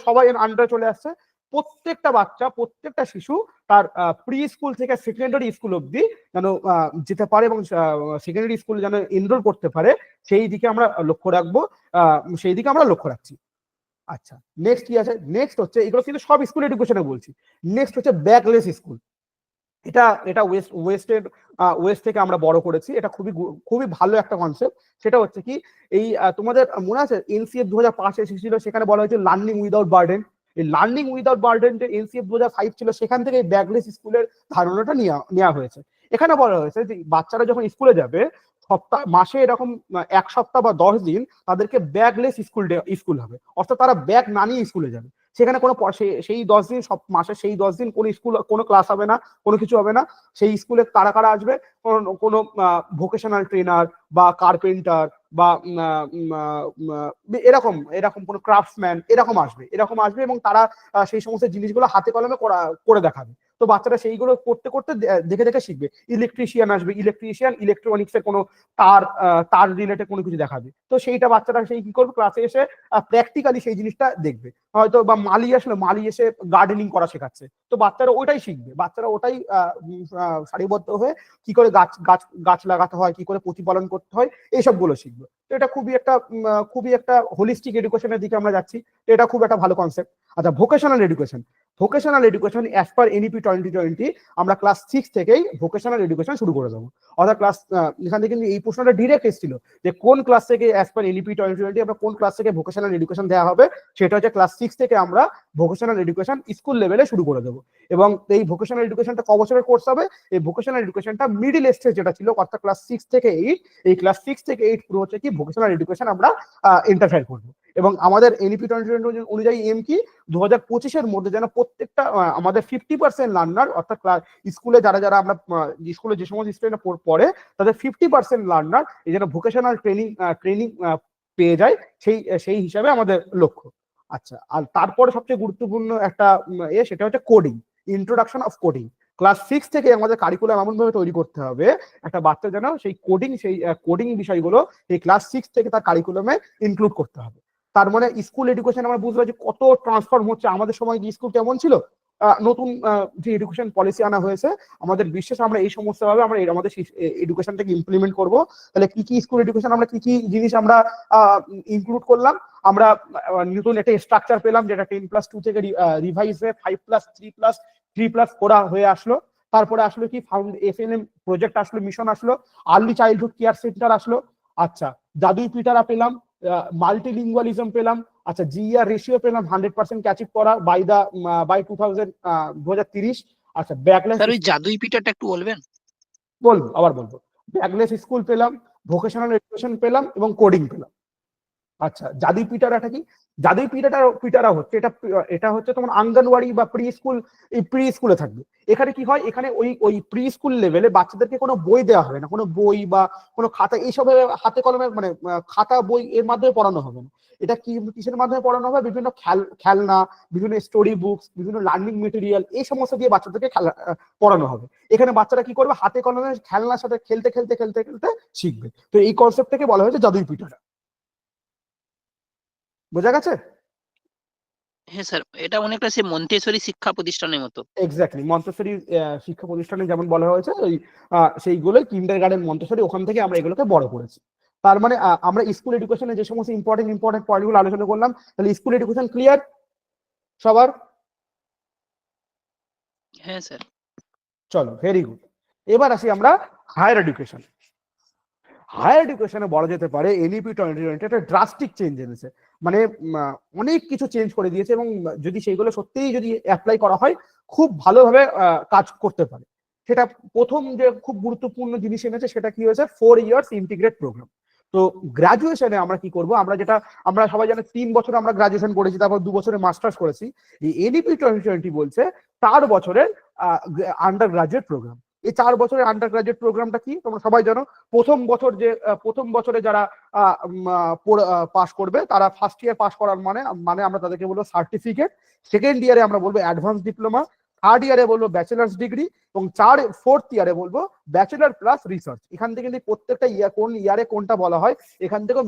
সবাই আন্ডারে চলে আসছে। প্রত্যেকটা বাচ্চা, প্রত্যেকটা শিশু তার প্রি স্কুল থেকে সেকেন্ডারি স্কুল অবধি যেন যেতে পারে এবং সেকেন্ডারি স্কুলে যেন এনরোল করতে পারে, সেই দিকে আমরা লক্ষ্য রাখছি। আচ্ছা, নেক্সট কি আছে, নেক্সট হচ্ছে, এগুলো কিন্তু সব স্কুল এডুকেশনে বলছি, নেক্সট হচ্ছে ব্যাকলেস স্কুল। এটা ওয়েস্ট থেকে আমরা বড় করেছি, এটা খুবই ভালো একটা কনসেপ্ট। সেটা হচ্ছে কি, এই তোমাদের মনে আছে NCF 2005 এসেছিল, সেখানে বলা হয়েছিল লার্নিং উইদাউট বার্ডেন। এই লার্নিং উইদাউট বার্ডেন যে NCF 2005 ছিল, সেখান থেকে ব্যাকলেস স্কুলের ধারণাটা নেওয়া হয়েছে। এখানে বলা হয়েছে যে বাচ্চারা যখন স্কুলে যাবে, মাসে এরকম 1 সপ্তাহ বা 10 দিন তাদেরকে ব্যাগলেস স্কুল হবে, অর্থাৎ তারা ব্যাগ না নিয়ে স্কুলে যাবে। সেখানে কোনো সেই 10 দিন, সব মাসে সেই 10 দিন কোনো স্কুল কোনো ক্লাস হবে না, কোনো কিছু হবে না। সেই স্কুলে কারা কারা আসবে, কোনো ভোকেশনাল ট্রেনার বা কার্পেন্টার বা এরকম এরকম কোনো ক্রাফটসম্যান এরকম আসবে এবং তারা সেই সমস্ত জিনিসগুলো হাতে কলমে করে দেখাবে। তো বাচ্চারা সেইগুলো করতে করতে দেখে দেখে শিখবে। ইলেকট্রিশিয়ান আসবে, ইলেকট্রনিক্স এর কোনো তার রিলেটেড কোনো কিছু দেখাবে। তো সেইটা বাচ্চারা সেই কি করবে, ক্লাসে এসে প্র্যাকটিক্যালি সেই জিনিসটা দেখবে। হয়তো বা মালি এসে গার্ডেনিং করা শেখাচ্ছে, তো বাচ্চারা ওটাই শিখবে, বাচ্চারা ওটাই সারিবদ্ধ হয়ে কি করে গাছ লাগাতে হয়, কি করে প্রতিপালন করতে হয়, এইসব গুলো শিখবে। তো এটা খুবই একটা হোলিস্টিক এডুকেশনের দিকে আমরা যাচ্ছি। তো এটা খুব একটা ভালো কনসেপ্ট। আচ্ছা, vocational education as per NEP 2020 আমরা ক্লাস 6 থেকেই ভোকেশনাল এডুকেশন শুরু করে দেবো। অর্থাৎ এখান থেকে কিন্তু এই প্রশ্নটা ডিরেক্ট এসেছিল যে কোন ক্লাস থেকে অ্যাজ পার এনইপি 2020 আমরা কোন ক্লাস থেকে ভোকেশনাল এডুকেশন দেওয়া হবে। সেটা হচ্ছে ক্লাস 6 থেকে আমরা ভোকেশনাল এডুকেশন স্কুল লেভেলে শুরু করে দেবো। এবং এই ভোকেশনাল এডুকেশনটা ক বছরের কোর্স হবে? এই ভোকেশনাল এডুকেশনটা মিডিল স্টেজ যেটা ছিল, অর্থাৎ ক্লাস 6 থেকে 8, এই ক্লাস 6 থেকে 8 পুরো হচ্ছে কি ভোকেশনাল এডুকেশন আমরা ইন্টারফেয়ার করবো। এবং আমাদের এনইপি 2020 অনুযায়ী এম কি 2025-এর মধ্যে যেন প্রত্যেকটা আমাদের 50% লার্নার, অর্থাৎ স্কুলে যারা আমরা স্কুলে যে সমস্ত স্টুডেন্ট পড়ে তাদের 50% লার্নার এই যেন ভোকেশনাল ট্রেনিং পেয়ে যায়, সেই হিসাবে আমাদের লক্ষ্য। আচ্ছা, আর তারপরে সবচেয়ে গুরুত্বপূর্ণ একটা সেটা হচ্ছে coding, introduction of coding. Class 6 থেকে আমাদের কারিকুলাম এমন ভাবে তৈরি করতে হবে একটা বাচ্চা যেন সেই কোডিং বিষয়গুলো এই ক্লাস 6 থেকে তার কারিকুলামে ইনক্লুড করতে হবে। তার মানে স্কুল এডুকেশন আমরা বুঝতে পারছি কত ট্রান্সফর্ম হচ্ছে। আমাদের সময় স্কুল কেমন ছিল, নতুন যে এডুকেশন পলিসি আনা হয়েছে, আমাদের বিশ্বাস আমরা এই সমস্ত ভাবে আমরা আমাদের এডুকেশনটাকে ইমপ্লিমেন্ট করব। তাহলে কি কি স্কুল এডুকেশন আমরা কি কি জিনিস আমরা ইনক্লুড করলাম? আমরা নতুন একটা স্ট্রাকচার পেলাম, যেটা 10+2 থেকে রিভাইজ হয়ে 5+3+3+4 হয়ে আসলো। তারপরে আসলো কি FNM প্রজেক্ট আসলো, মিশন আসলো, আর্লি চাইল্ডহুড কেয়ার সেন্টার আসলো। আচ্ছা, জাদুই পিটারা পেলাম, মাল্টিলিঙ্গুয়ালিজম পেলাম। আচ্ছা, জিআর রেশিও পেলাম 100% ক্যাচিভ করা বাই 2030। আচ্ছা, ব্যাকলেস, স্যার ওই জাদুই পিটারটা একটু বলবেন? বলবো। ব্যাকলেস স্কুল পেলাম, ভোকেশনাল এডুকেশন পেলাম এবং কোডিং পেলাম। আচ্ছা, জাদুই পিটারাটা কি? জাদুই পিটারা হচ্ছে এটা হচ্ছে তোমার আঙ্গনওয়াড়ি বা প্রি স্কুলে থাকবে। এখানে কি হয়, এখানে ওই প্রি স্কুল লেভেলে বাচ্চাদেরকে কোনো বই দেওয়া হবে না, কোনো বই বা কোনো খাতা এইসব হাতে কলমে মানে খাতা বই এর মাধ্যমে পড়ানো হবে না। এটা কিসের মাধ্যমে পড়ানো হবে? বিভিন্ন খেলনা, বিভিন্ন স্টোরি বুকস, বিভিন্ন লার্নিং মেটেরিয়াল, এই সমস্ত দিয়ে বাচ্চাদেরকে পড়ানো হবে। এখানে বাচ্চারা কি করবে, হাতে কলমে খেলনার সাথে খেলতে শিখবে। তো এই কনসেপ্ট থেকে বলা হয়েছে জাদুই পিটারা। বোঝা গেছে? হ্যাঁ স্যার, এটা অনেকটা সে মন্তেশ্বরী শিক্ষা প্রতিষ্ঠানের মতো। এক্স্যাক্টলি, মন্তেশ্বরী শিক্ষা প্রতিষ্ঠানে যেমন বলা হয়েছে ওই সেইগুলোই কিন্ডারগার্টেন মন্তেশ্বরী, ওখান থেকে আমরা এগুলোকে বড় করেছি। তার মানে আমরা স্কুল এডুকেশনে যে সমস্ত ইম্পর্টেন্ট পয়েন্টগুলো আলোচনা করলাম, তাহলে স্কুল এডুকেশন ক্লিয়ার সবার? হ্যাঁ স্যার। চলো, ভেরি গুড। এবার আসি আমরা হায়ার এডুকেশন। হায়ার এডুকেশনে বলা যেতে পারে এনইপি 2020 একটা ড্রাস্টিক চেঞ্জ এনেছে। মানে অনেক কিছু চেঞ্জ করে দিয়েছে, এবং যদি সেইগুলো সত্যিই যদি অ্যাপ্লাই করা হয় খুব ভালোভাবে কাজ করতে পারে। সেটা প্রথম যে খুব গুরুত্বপূর্ণ জিনিস এনেছে সেটা কি হয়েছে, 4 ইয়ার্স ইন্টিগ্রেট প্রোগ্রাম। তো গ্রাজুয়েশনে আমরা কি করব, আমরা সবাই জানি 3 বছর আমরা গ্রাজুয়েশন করেছি, তারপর 2 বছরের মাস্টার্স করেছি। এই এনইপি 2020 বলছে 4 বছরের আন্ডার গ্রাজুয়েট প্রোগ্রাম। এই 4 বছরের আন্ডার গ্রাজুয়েট প্রোগ্রামটা কি তোমরা সবাই জানো। প্রথম বছরে যারা পাস করবে তারা ফার্স্ট ইয়ার পাস করার মানে আমরা তাদেরকে বলবো সার্টিফিকেট। সেকেন্ড ইয়ারে আমরা বলবো অ্যাডভান্স ডিপ্লোমা। থার্ড ইয়ারে বলবো ব্যাচেলার্স ডিগ্রি। এবং ফোর্থ ইয়ারে বলবো ব্যাচেলার প্লাস রিসার্চ। এখান থেকে কিন্তু প্রত্যেকটা কোন ইয়ারে কোনটা বলা হয় এখান থেকে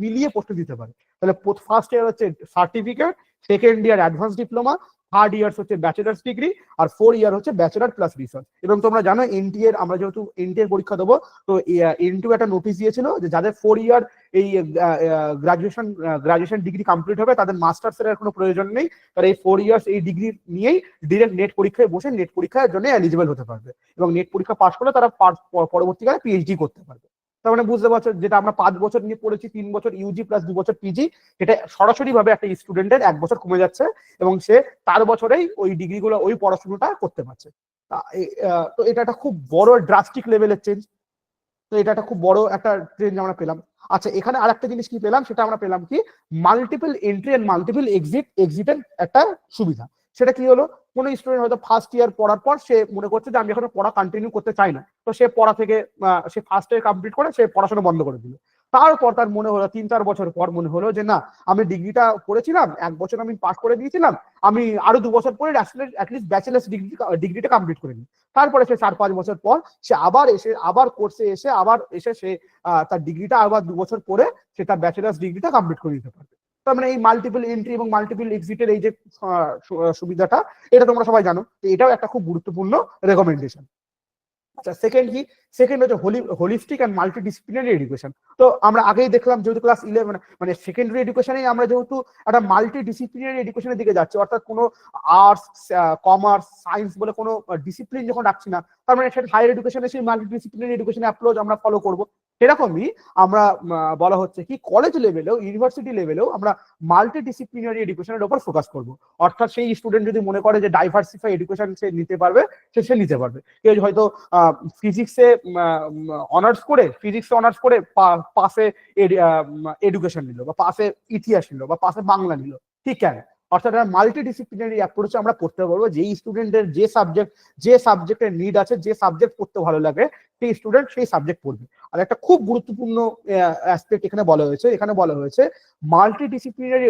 মিলিয়ে প্রশ্ন দিতে পারে। তাহলে ফার্স্ট ইয়ার হচ্ছে certificate, second year advance diploma, third year হচ্ছে ব্যাচেলার্স ডিগ্রি, আর 4 ইয়ার হচ্ছে ব্যাচেলার প্লাস রিসার্চ। এবং তোমরা জানো আমরা যেহেতু এনটি এর পরীক্ষা দেবো, তো এনটি একটা নোটিশ দিয়েছিল যে যাদের 4 ইয়ার এই গ্রাজুয়েশন ডিগ্রি কমপ্লিট হবে তাদের মাস্টার্স এর কোনো প্রয়োজন নেই। তারা এই 4 ইয়ার্স এই ডিগ্রি নিয়েই ডিরেক্ট নেট পরীক্ষায় বসে নেট পরীক্ষার জন্য এলিজিবল হতে পারবে, এবং নেট পরীক্ষা পাস করলে তারা পরবর্তীকালে পিএইচডি করতে পারবে। তার মানে বুঝতে পারছো, যেটা আমরা 5 বছর নিয়ে পড়েছি, 3 বছর ইউজি প্লাস 2 বছর পিজি, এটা সরাসরি ভাবে একটা স্টুডেন্টের 1 বছর কমে যাচ্ছে, এবং সে 4 বছরেই ওই ডিগ্রিগুলো ওই পড়াশোনাটা করতে পারছে। তো এটা একটা খুব বড় ড্রাস্টিক লেভেলের চেঞ্জ। তো এটা একটা খুব বড় একটা চেঞ্জ আমরা পেলাম। আচ্ছা, এখানে আরেকটা জিনিস কি পেলাম, সেটা আমরা পেলাম কি মাল্টিপল এন্ট্রি এন্ড মাল্টিপল এক্সিটের একটা সুবিধা। সেটা কি হলো, কোনো স্টুডেন্ট হয়তো ফার্স্ট ইয়ার পড়ার পর সে মনে করছে যে আমি এখন পড়া কন্টিনিউ করতে চাই না, তো সে পড়া থেকে সে ফার্স্ট ইয়ার কমপ্লিট করে সে পড়াশোনা বন্ধ করে দিল। তারপর তার মনে হলো 3-4 বছর পর মনে হলো যে না, আমি ডিগ্রিটা করেছিলাম, 1 বছর আমি পাস করে দিয়েছিলাম, আমি আরো 2 বছর পরে অ্যাটলিস্ট ব্যাচেলার্স ডিগ্রিটা কমপ্লিট করে নিই। তারপরে সে 4-5 বছর পর সে আবার কোর্সে এসে সে তার ডিগ্রিটা আবার 2 বছর পরে সে তার ব্যাচেলার্স ডিগ্রিটা কমপ্লিট করে দিতে পারবে। তার মানে এই মাল্টিপল এন্ট্রি এবং মাল্টিপল এক্সিটের এই যে সুবিধাটা, এটা তোমরা সবাই জানো, এটাও একটা খুব গুরুত্বপূর্ণ রেকমেন্ডেশন। আচ্ছা, সেকেন্ড হচ্ছে হোলিস্টিক এন্ড মাল্টিডিসিপ্লিনারি এডুকেশন। তো আমরা আগেই দেখলাম যেহেতু ক্লাস 11 মানে সেকেন্ডারি এডুকেশনে আমরা যেহেতু একটা মাল্টিডিসিপ্লিনারি এডুকেশনের দিকে যাচ্ছি, অর্থাৎ কোনো আর্টস, কমার্স, সায়েন্স বলে কোনো ডিসিপ্লিন যখন রাখছি না, তার মানে সেটা হায়ার এডুকেশনে সেই মাল্টিডিসিপ্লিনারি এডুকেশন অ্যাপ্রোচ আমরা ফলো করব। সেরকমই আমরা বলা হচ্ছে কি কলেজ লেভেলেও, ইউনিভার্সিটি লেভেলেও আমরা মাল্টিডিসিপ্লিনারি এডুকেশনের উপর ফোকাস করব। অর্থাৎ সেই স্টুডেন্ট যদি মনে করে যে ডাইভার্সিফাই এডুকেশন সে নিতে পারবে, সে নিতে পারবে। কেউ হয়তো ফিজিক্সে অনার্স করে পাশে এডুকেশন নিল, বা পাশে ইতিহাস নিল, বা পাশে বাংলা নিল, ঠিক কেন? অর্থাৎ মাল্টিডিসিপ্লিনারি অ্যাপ্রোচে আমরা পড়তে পারবো, যেই স্টুডেন্টের যে সাবজেক্টের নিড আছে, যে সাবজেক্ট পড়তে ভালো লাগে, সেই স্টুডেন্ট সেই সাবজেক্ট পড়বে। আর একটা খুব গুরুত্বপূর্ণ অ্যাসপেক্ট এখানে বলা হয়েছে মাল্টিডিসিপ্লিনারি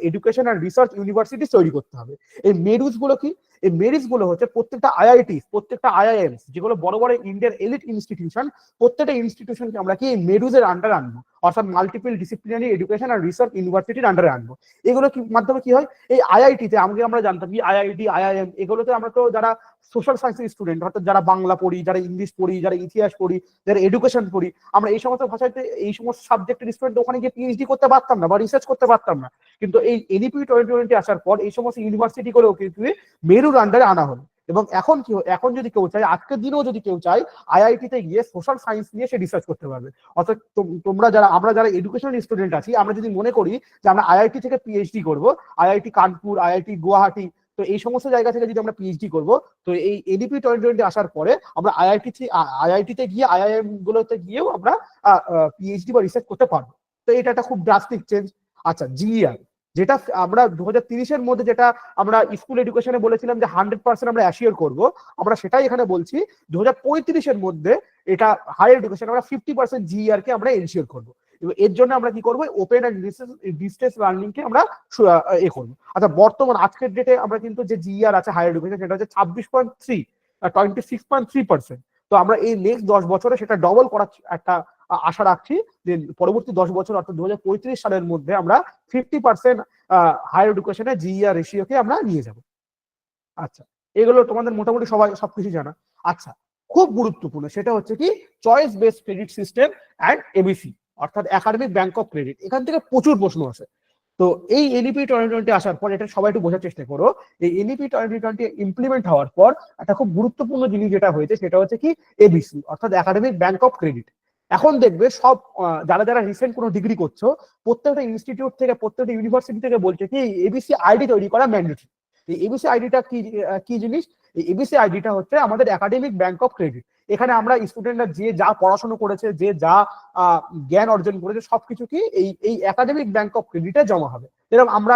এডুকেশন আর রিসার্চ ইউনিভার্সিটি তৈরি করতে হবে। এই মেরুজ গুলো কি? এই মেরিটস গুলো হচ্ছে প্রত্যেকটা আইআইটি, প্রত্যেকটা আইআইএমস, যেগুলো বড় বড় ইন্ডিয়ার এলিট ইনস্টিটিউশন, প্রত্যেকটা ইনস্টিটিউশনকে আমরা কি এই মেরুজের আন্ডারে আনবো, অর্থাৎ মাল্টিপল ডিসিপ্লিনারি এডুকেশন আর রিসার্চ ইউনিভার্সিটির আন্ডারে আনবো। এগুলো কি মাধ্যমে কি হয়, এই আইআইটিতে আমরা জানতাম কি আইআইটি, আইআইএম, এগুলোতে আমরা তো যারা সোশ্যাল সায়েন্সের স্টুডেন্ট, অর্থাৎ যারা বাংলা পড়ি, যারা ইংলিশ পড়ি, যারা ইতিহাস পড়ি, যারা এডুকেশন পড়ি, আমরা এই সমস্ত ভাষাতে এই সমস্ত সাবজেক্টের স্টুডেন্ট ওখানে গিয়ে পিএইচডি করতে পারতাম না বা রিসার্চ করতে পারতাম না। কিন্তু এই এনইপি 2020 আসার পর এই সমস্ত ইউনিভার্সিটি গুলো কিন্তু মেরুর আন্ডারে আনা হলো। এবং এখন যদি কেউ চায়, আজকের দিনেও যদি কেউ চায়, আইআইটিতে গিয়ে সোশ্যাল সায়েন্স নিয়ে সে রিসার্চ করতে পারবে। অর্থাৎ আমরা যারা এডুকেশনাল স্টুডেন্ট আছি, আমরা যদি মনে করি যে আমরা আইআইটি থেকে পিএইচডি করব, আইআইটি কানপুর, আইআইটি গুয়াহাটি, তো এই সমস্ত জায়গা থেকে যদি আমরা পিএইচডি করব, তো এই এনইপি 2020 আসার পরে আমরা আইআইটিতে গিয়ে, আইআইএম গুলোতে গিয়েও আমরা পিএইচডি বা রিসার্চ করতে পারবো। তো এটা একটা খুব ড্রাস্টিক চেঞ্জ। আচ্ছা, জিইআর, যেটা আমরা 2030-এর মধ্যে, যেটা আমরা স্কুল এডুকেশনে বলেছিলাম যে 100% আমরা অ্যাসিওর করব, আমরা সেটাই এখানে বলছি 2035-এর মধ্যে এটা হায়ার এডুকেশন আমরা 50% জিইআর কে আমরা এনশিওর করবো। এবং এর জন্য আমরা কি করবো, ওপেন এন্ড ডিস্টেন্স লার্নিং কে আমরা করবো। আচ্ছা, বর্তমান আজকের ডেটে আমরা কিন্তু যে জিইআর আছে হায়ার এডুকেশন, সেটা হচ্ছে 26.3%। তো আমরা এই নেক্সট 10 বছরে সেটা ডবল করার একটা আশা রাখছি, যে পরবর্তী 10 বছর অর্থাৎ 2035 সালের মধ্যে আমরা 50% হায়ার এডুকেশনে জিইআর রেশিওকে আমরা নিয়ে যাব। আচ্ছা, এগুলো তোমাদের মোটামুটি সবকিছু জানা। আচ্ছা, খুব গুরুত্বপূর্ণ সেটা হচ্ছে কি choice based credit system and ABC, অর্থাৎ একাডেমিক ব্যাংক অফ ক্রেডিট। এখান থেকে প্রচুর প্রশ্ন আসে। তো এই এনইপি 2020 আসার পর এটা সবাই একটু বোঝার চেষ্টা করো, এই এনইপি 2020 ইমপ্লিমেন্ট হওয়ার পর একটা খুব গুরুত্বপূর্ণ জিনিস যেটা হয়েছে সেটা হচ্ছে কি এবিসি, অর্থাৎ একাডেমিক ব্যাংক অফ ক্রেডিট। এখন দেখবে সব যারা রিসেন্ট কোনো ডিগ্রি করছো, প্রত্যেকটা ইনস্টিটিউট থেকে, প্রত্যেকটা ইউনিভার্সিটি থেকে বলছে কি এবিসি আইডি তৈরি করা ম্যান্ডেটরি। এই এবিসি আইডিটা কি জিনিস? এই এবিসি আইডিটা হচ্ছে আমাদের একাডেমিক ব্যাংক অফ ক্রেডিট। এখানে আমরা স্টুডেন্টরা যে যা পড়াশোনা করেছে, যে যা জ্ঞান অর্জন করেছে, সবকিছু কি এই একাডেমিক ব্যাংক অফ ক্রেডিটে জমা হবে। যেরকম আমরা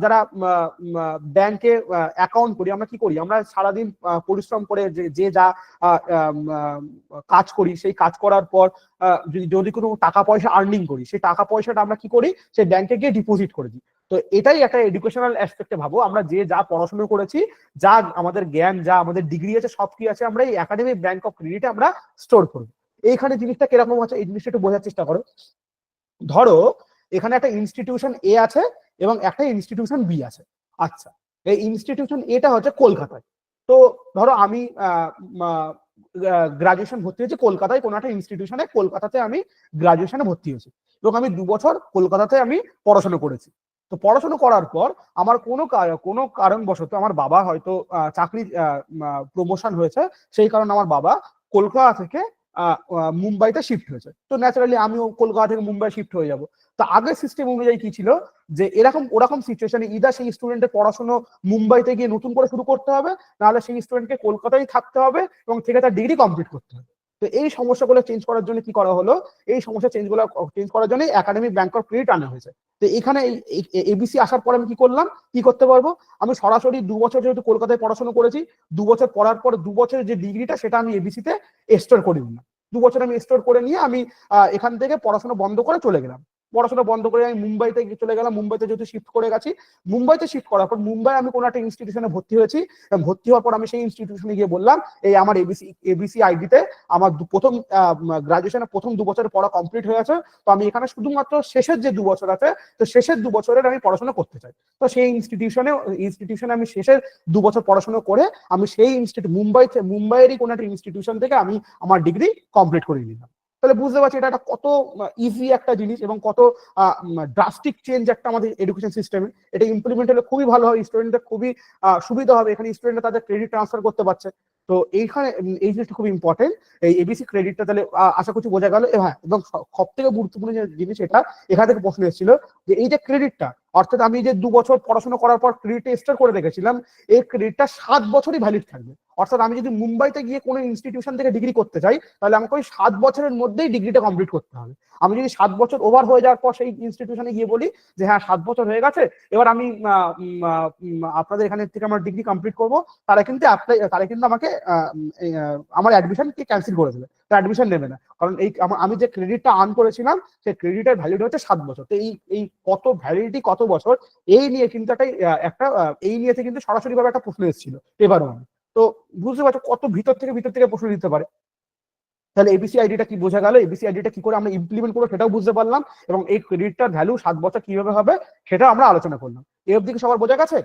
যারা ব্যাংকে অ্যাকাউন্ট করি, আমরা কি করি, আমরা সারাদিন পরিশ্রম করে যে যা কাজ করি, সেই কাজ করার পর যদি কোনো টাকা পয়সা আর্নিং করি, সেই টাকা পয়সাটা আমরা কি করি, সেই ব্যাংকে গিয়ে ডিপোজিট করে দিই। তো এটাই একটা এডুকেশনাল অ্যাসপেক্টে ভাবো, আমরা যে যা পড়াশোনা করেছি, যা আমাদের জ্ঞান, যা আমাদের ডিগ্রি আছে, সব কি আছে আমরা এই একাডেমিক ব্যাংক অফ ক্রেডিটে আমরা স্টোর করবো। এইখানে জিনিসটা কিরকম আছে, এই জিনিসটা একটু বোঝার চেষ্টা করো। ধরো এখানে একটা ইনস্টিটিউশন এ আছে এবং একটা ইনস্টিটিউশন বি আছে। আচ্ছা, এই ইনস্টিটিউশন এটা হচ্ছে কলকাতায়। তো ধরো আমি গ্রাজুয়েশন ভর্তি হয়েছি কলকাতায় কোনো একটা ইনস্টিটিউশনে, কলকাতাতে আমি গ্রাজুয়েশনে ভর্তি হয়েছি এবং আমি 2 বছর কলকাতাতে আমি পড়াশোনা করেছি। তো পড়াশোনা করার পর আমার কোনো কারণবশত আমার বাবা হয়তো চাকরি প্রমোশন হয়েছে, সেই কারণে আমার বাবা কলকাতা থেকে মুম্বাইতে শিফট হয়েছে। তো ন্যাচারালি আমিও কলকাতা থেকে মুম্বাই শিফট হয়ে যাব। তো আগের সিস্টেম অনুযায়ী কি ছিল, যে ওরকম সিচুয়েশনে ইদার সেই স্টুডেন্টের পড়াশোনা মুম্বাইতে গিয়ে নতুন করে শুরু করতে হবে, নাহলে সেই স্টুডেন্টকে কলকাতায় থাকতে হবে এবং থেকে তার ডিগ্রি কমপ্লিট করতে হবে। তো এই সমস্যাগুলো চেঞ্জ করার জন্য কি করা হলো, এই সমস্যা চেঞ্জ করার জন্য একাডেমিক ব্যাংক অফ ক্রেডিট আনা হয়েছে। তো এখানে এবিসি আসার পর আমি কি করতে পারবো, আমি সরাসরি 2 বছর যেহেতু কলকাতায় পড়াশোনা করেছি, 2 বছর পড়ার পর 2 বছরের যে ডিগ্রিটা সেটা আমি এবিসিতে স্টোর করে নিলাম। 2 বছর আমি স্টোর করে নিয়ে আমি এখান থেকে পড়াশোনা বন্ধ করে চলে গেলাম। পড়াশোনা বন্ধ করে আমি মুম্বাইতে চলে গেলাম। মুম্বাইতে যেহেতু শিফট করে গেছি, মুম্বাইতে শিফট করার পর মুম্বাই আমি কোনো একটা ইনস্টিটিউশনে ভর্তি হয়েছি। ভর্তি হওয়ার পর আমি সেই ইনস্টিটিউশনে গিয়ে বললাম, এই আমার এবিসি আইডিতে আমার প্রথম গ্রাজুয়েশনের প্রথম 2 বছরের পড়া কমপ্লিট হয়ে আছে, তো আমি এখানে শুধুমাত্র শেষের যে 2 বছর আছে, তো শেষের 2 বছরের আমি পড়াশোনা করতে চাই। তো সেই ইনস্টিটিউশনে আমি শেষের 2 বছর পড়াশোনা করে আমি সেই মুম্বাইয়েরই কোনো একটা ইনস্টিটিউশন থেকে আমি আমার ডিগ্রি কমপ্লিট করে নিলাম। তাহলে বুঝতে পারছি এটা একটা কত ইজি একটা জিনিস এবং কত ড্রাস্টিক চেঞ্জ একটা আমাদের এডুকেশন সিস্টেমে। এটা ইমপ্লিমেন্ট হলে খুবই ভালো হবে, স্টুডেন্টদের খুবই সুবিধা হবে। এখানে স্টুডেন্টরা তাদের ক্রেডিট ট্রান্সফার করতে পারছে। তো এইখানে এই জিনিসটা খুব ইম্পর্টেন্ট। এই এবিসি ক্রেডিটটা তাহলে আশা করছি বোঝা গেল। হ্যাঁ, এবং সব থেকে গুরুত্বপূর্ণ যে জিনিস এটা এখান থেকে প্রশ্ন এসেছিল যে এই যে ক্রেডিটটা, অর্থাৎ আমি যে 2 বছর পড়াশোনা করার পর ক্রেডিট স্টোর করে রেখেছিলাম, এই ক্রেডিটটা 7 বছরই ভ্যালিড থাকবে। অর্থাৎ আমি যদি মুম্বাইতে গিয়ে কোনো ইনস্টিটিউশন থেকে ডিগ্রি করতে চাই, তাহলে আমাকে ওই 7 বছরের মধ্যেই ডিগ্রিটা কমপ্লিট করতে হবে। আমি যদি 7 বছর ওভার হয়ে যাওয়ার পর সেই ইনস্টিটিউশনে গিয়ে বলি যে হ্যাঁ 7 বছর হয়ে গেছে, এবার আমি আপনাদের এখানে থেকে আমার ডিগ্রি কমপ্লিট করবো, তারা কিন্তু আমাকে আমার অ্যাডমিশনকে ক্যান্সেল করে দেবে, অ্যাডমিশন নেবে না। কারণ আমি যে ক্রেডিটটা আর্ন করেছিলাম, সেই ক্রেডিটের ভ্যালিডিটি হচ্ছে 7 বছর। তো এই কত ভ্যালিডিটি কত বছর, এই নিয়ে কিন্তু এই নিয়ে কিন্তু সরাসরি ভাবে একটা প্রশ্ন এসেছিল পেপার 1। তো বুঝতে পারছো কত ভিতর থেকে প্রশ্ন দিতে পারে। তাহলে এবিসি আইডিটা কি বোঝা গেল, এবিসি আইডিটা কি করে আমরা ইমপ্লিমেন্ট করবো সেটাও বুঝতে পারলাম, এবং এই ক্রেডিটটার ভ্যালু 7 বছর কিভাবে হবে সেটা আমরা আলোচনা করলাম। এই অবধি সবার বোঝা গেছে?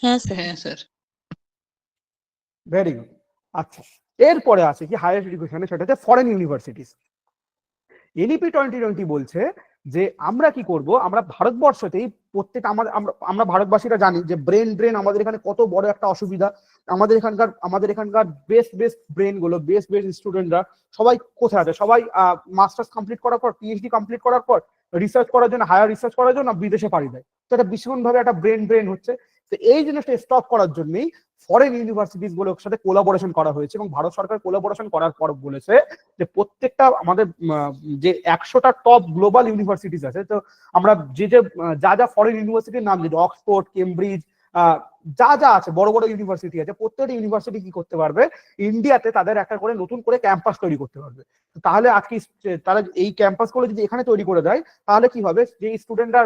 হ্যাঁ স্যার। Very good. আচ্ছা, এরপরে আছে কি হায়ার এডুকেশনে, সেটা হচ্ছে ফরেন ইউনিভার্সিটিস। এনইপি 2020 বলছে যে আমরা কি করব, আমরা ভারতবর্ষতেই প্রত্যেক আমরা ভারতবাসীরা জানি যে ব্রেন ড্রেন আমাদের এখানে কত বড় একটা অসুবিধা। আমাদের এখানকার বেস্ট ব্রেন গুলো, বেস্ট স্টুডেন্টরা সবাই কোথায় আছে? সবাই মাস্টার্স কমপ্লিট করার পর, পিএইচডি কমপ্লিট করার পর রিসার্চ করার জন্য, হায়ার রিসার্চ করার জন্য বিদেশে পাড়ি দেয়। তো এটা ভীষণভাবে একটা ব্রেন হচ্ছে। তো এই জিনিসটা স্টপ করার জন্যই ফরেন ইউনিভার্সিটিস গুলোর সাথে কোলাবোরেশন করা হয়েছে, এবং ভারত সরকার কোলাবোরেশন করার পর বলেছে যে প্রত্যেকটা আমাদের যে 100টা টপ গ্লোবাল ইউনিভার্সিটিস আছে, তো আমরা যা ফরেন ইউনিভার্সিটির নাম, যে অক্সফোর্ড, কেমব্রিজ, যা আছে বড় বড় ইউনিভার্সিটি আছে, প্রত্যেকটা ইউনিভার্সিটি কি করতে পারবে, ইন্ডিয়াতে তাদের একটা করে নতুন করে ক্যাম্পাস তৈরি করতে পারবে। তাহলে আজকে তারা এই ক্যাম্পাস গুলো যদি এখানে তৈরি করে দেয়, তাহলে কি হবে, যে স্টুডেন্টরা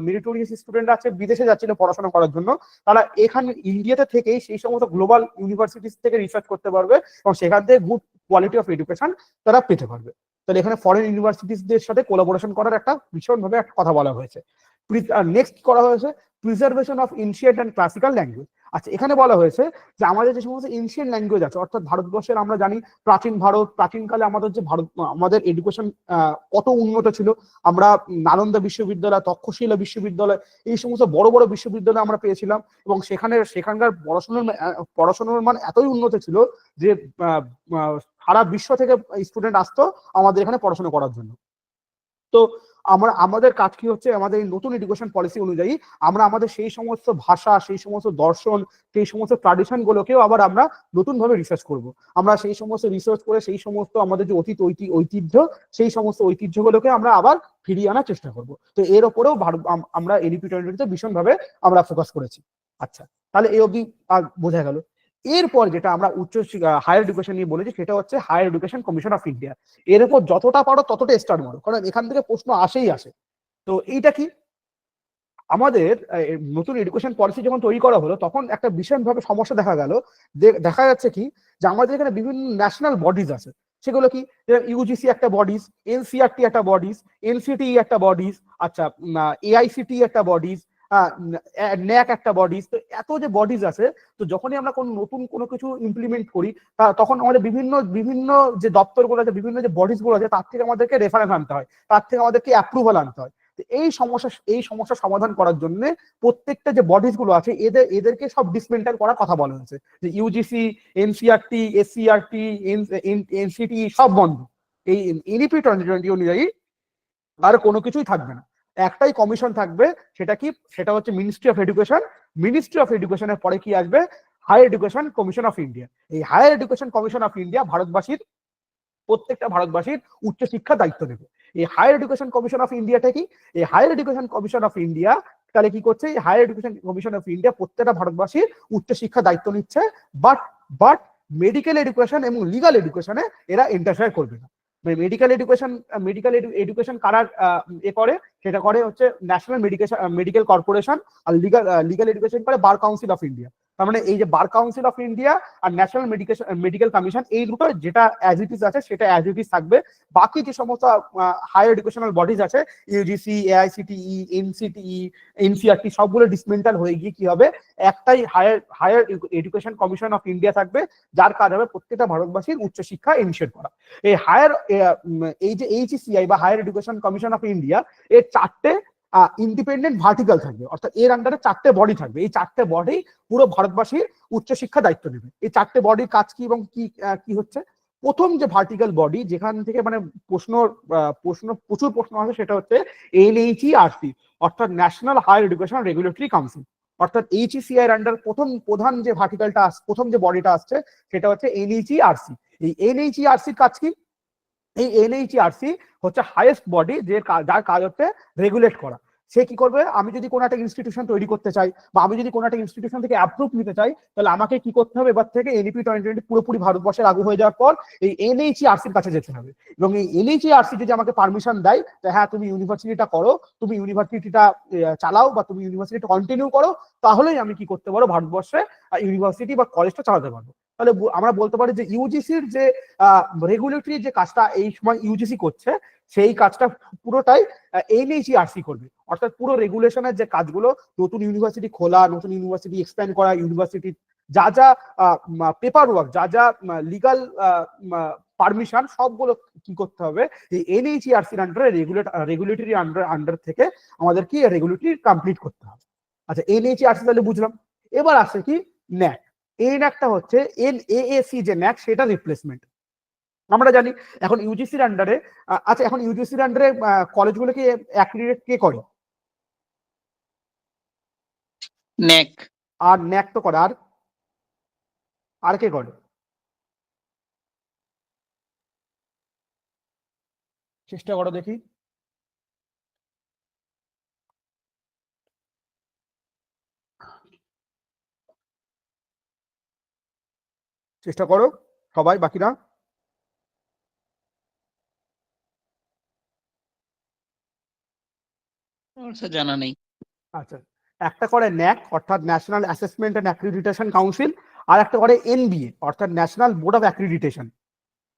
মেরিটোরিয়াস স্টুডেন্টরা আছে বিদেশে যাচ্ছিল পড়াশোনা করার জন্য, তারা এখানে ইন্ডিয়াতে থেকেই সেই সমস্ত গ্লোবাল ইউনিভার্সিটিস থেকে রিসার্চ করতে পারবে, এবং সেখান থেকে গুড কোয়ালিটি অফ এডুকেশন তারা পেতে পারবে। তাহলে এখানে ফরেন ইউনিভার্সিটিসদের সাথে কোলাবোরেশন করার একটা ভীষণভাবে একটা কথা বলা হয়েছে। নেক্সট করা হয়েছে preservation of ancient and classical language. আচ্ছা, এখানে বলা হয়েছে যে আমাদের যে সমস্ত এনশিয়েন্ট ল্যাঙ্গুয়েজ আছে, অর্থাৎ ভারতবর্ষের আমরা জানি প্রাচীনকালে আমাদের এডুকেশন কত উন্নত ছিল। আমরা নালন্দা বিশ্ববিদ্যালয়, তক্ষশিলা বিশ্ববিদ্যালয়, এই সমস্ত বড় বড় বিশ্ববিদ্যালয় আমরা পেয়েছিলাম, এবং সেখানকার পড়াশোনার মান এতই উন্নত ছিল যে সারা বিশ্ব থেকে স্টুডেন্ট আসতো আমাদের এখানে পড়াশোনা করার জন্য। তো আমাদের কাজ কি হচ্ছে, আমাদের এই নতুন এডুকেশন পলিসি অনুযায়ী আমরা আমাদের সেই সমস্ত ভাষা, সেই সমস্ত দর্শন, সেই সমস্ত ট্র্যাডিশন গুলোকেও আবার আমরা নতুন ভাবে রিসার্চ করব। আমরা সেই সমস্ত রিসার্চ করে সেই সমস্ত আমাদের যে ঐতিহ্য, সেই সমস্ত ঐতিহ্যগুলোকে আমরা আবার ফিরিয়ে আনার চেষ্টা করব। তো এর ওপরেও আমরা এনইপি 2020 ভীষণভাবে আমরা ফোকাস করেছি। আচ্ছা, তাহলে এই অবধি বোঝা গেল। এরপর যেটা আমরা হায়ার এডুকেশন নিয়ে বলেছি, সেটা হচ্ছে higher education commission of India. এর উপর যতটা পারো ততটা স্টার্ট মারো, কারণ এখান থেকে প্রশ্ন আসে। তো এইটা কি, আমাদের নতুন এডুকেশন পলিসি যখন তৈরি করা হলো, তখন একটা ভীষণভাবে সমস্যা দেখা যাচ্ছে কি, যে আমাদের এখানে বিভিন্ন ন্যাশনাল বডিজ আছে। সেগুলো কি, ইউজিসি একটা বডিজ, এনসিআরটি একটা বডিজ, এনসিটি একটা বডিজ, আচ্ছা এআইসিটি একটা বডিজ, ন্যাক একটা বডিজ। তো এত যে বডিজ আছে, তো যখনই আমরা নতুন কোনো কিছু ইমপ্লিমেন্ট করি, তখন আমাদের বিভিন্ন যে দপ্তরগুলো আছে, বিভিন্ন যে বডিজ গুলো আছে, তার থেকে আমাদেরকে রেফারেন্স আনতে হয়, তার থেকে আমাদেরকে অ্যাপ্রুভাল আনতে হয়। এই সমস্যা সমাধান করার জন্য প্রত্যেকটা যে বডিজ গুলো আছে, এদেরকে সব ডিসমেন্টাল করার কথা বলা হয়েছে, যে ইউজিসি, এনসিআরটি, এসসিআরটি, এনসিটি সব বন্ধ। এই এনইপি 2020 অনুযায়ী আর কোনো কিছুই থাকবে না। একটাই কমিশন থাকবে, সেটা কি, সেটা হচ্ছে ministry of education. Ministry of এডুকেশনের পরে কি আসবে, higher education commission of India. এই higher education commission of India ভারতবাসীর, প্রত্যেকটা ভারতবাসীর উচ্চশিক্ষা দায়িত্ব নেবে। এই হায়ার এডুকেশন কমিশন অফ ইন্ডিয়াটা কি, এই higher education commission of India তাহলে কি করছে, এই higher education commission of India প্রত্যেকটা ভারতবাসীর উচ্চশিক্ষা দায়িত্ব নিচ্ছে, বাট বাট মেডিকেল এডুকেশন এবং লিগাল এডুকেশনে এরা ইন্টারফেয়ার করবে না। মেডিকেল এডুকেশন কারা এ করে, সেটা করে হচ্ছে ন্যাশনাল মেডিকেল কর্পোরেশন, আর লিগাল এডুকেশন করে বার কাউন্সিল অফ ইন্ডিয়া। তার মানে এই যে বার কাউন্সিল অফ ইন্ডিয়া আর ন্যাশনাল মেডিকেল কমিশন, এই দুটো যেটা অ্যাজ ইট ইজ আছে সেটা অ্যাজ ইট ইজ থাকবে। বাকি যে সমস্ত হায়ার এডুকেশনাল বডিজ আছে, ইউজিসি, এআইসিটিই, এনসিটিই, এনসিআরটি, সবগুলো ডিসমেন্টাল হয়ে গিয়ে কি হবে, একটাই higher education commission of India থাকবে, যার কাজ হবে প্রত্যেকটা ভারতবাসীর উচ্চশিক্ষা ইনিশিয়েট করা। এই যে এইচইসিআই বা higher education commission of India, এর 4টে ইন্ডিপেন্ডেন্ট ভার্টিকাল থাকবে, অর্থাৎ এর আন্ডারে 4টে বডি থাকবে। এই 4টে বডি পুরো ভারতবাসীর উচ্চশিক্ষা দায়িত্ব নেবে। এই 4টে বডির কাজ কি এবং কি হচ্ছে, প্রথম যে ভার্টিক্যাল বডি যেখান থেকে মানে প্রচুর প্রশ্ন আসে, সেটা হচ্ছে এনএইচইআরসি, অর্থাৎ national higher education regulatory council. অর্থাৎ এইচইসিআই এর আন্ডার প্রধান যে ভার্টিক্যালটা, প্রথম যে বডিটা আসছে সেটা হচ্ছে এনএইচইআরসি। এই এনএইচইআরসির কাজ কি, এই এনএইচইআরসি হচ্ছে হাইয়েস্ট বডি যার কাজ হচ্ছে রেগুলেট করা। সে কি করবে, আমি যদি কোনো একটা ইনস্টিটিউশন তৈরি করতে চাই বা আমি যদি কোনো একটা ইনস্টিটিউশন থেকে অ্যাপ্রুভ নিতে চাই, তাহলে আমাকে কি করতে হবে, এবার থেকে এনইপি 2020 পুরোপুরি ভারতবর্ষে লাগু হয়ে যাওয়ার পর এই এনএইচইআরসির কাছে যেতে হবে। এবং এই এনএইচইআরসি যদি আমাকে পারমিশন দেয়, হ্যাঁ তুমি ইউনিভার্সিটিটা করো, তুমি ইউনিভার্সিটিটা চালাও বা তুমি ইউনিভার্সিটিটা কন্টিনিউ করো, তাহলেই আমি কি করতে পারবো, ভারতবর্ষে ইউনিভার্সিটি বা কলেজটা চালাতে পারবো। তাহলে আমরা বলতে পারি যে ইউজিসির যে রেগুলেটরি যে কাজটা এই সময় ইউজিসি করছে, সেই কাজটা পুরোটাই এনএইচইআরসি করবে। অর্থাৎ পুরো রেগুলেশনের যে কাজগুলো, নতুন ইউনিভার্সিটি খোলা, নতুন ইউনিভার্সিটি এক্সপ্যান্ড করা, ইউনিভার্সিটি যা যা পেপার ওয়ার্ক, যা যা লিগাল পারমিশন, সবগুলো কি করতে হবে, এই এনএইচইআরসির আন্ডারে রেগুলেটরি আন্ডার থেকে আমাদের কি রেগুলেটরি কমপ্লিট করতে হবে। আচ্ছা, এনএইচইআরসি তাহলে বুঝলাম। এবার আসে কি ন্যাক। এই ন্যাকটা হচ্ছে এনএএসি যে ন্যাক, সেটা রিপ্লেসমেন্ট। আমরা জানি এখন ইউজিসির আন্ডারে, আচ্ছা এখন ইউজিসির আন্ডারে কলেজগুলোকে অ্যাক্রিডিটেট কে করে, ন্যাক। আর ন্যাক তো করে, আর কে করে, চেষ্টা করো দেখি। চেষ্টা করো সবাই, বাকিরা। জানা নেই। আচ্ছা, একটা করে ন্যাক অর্থাৎ national assessment and accreditation council, আর একটা করে এনবিএ অর্থাৎ ন্যাশনাল বোর্ড অফ অ্যাক্রিডিটেশন।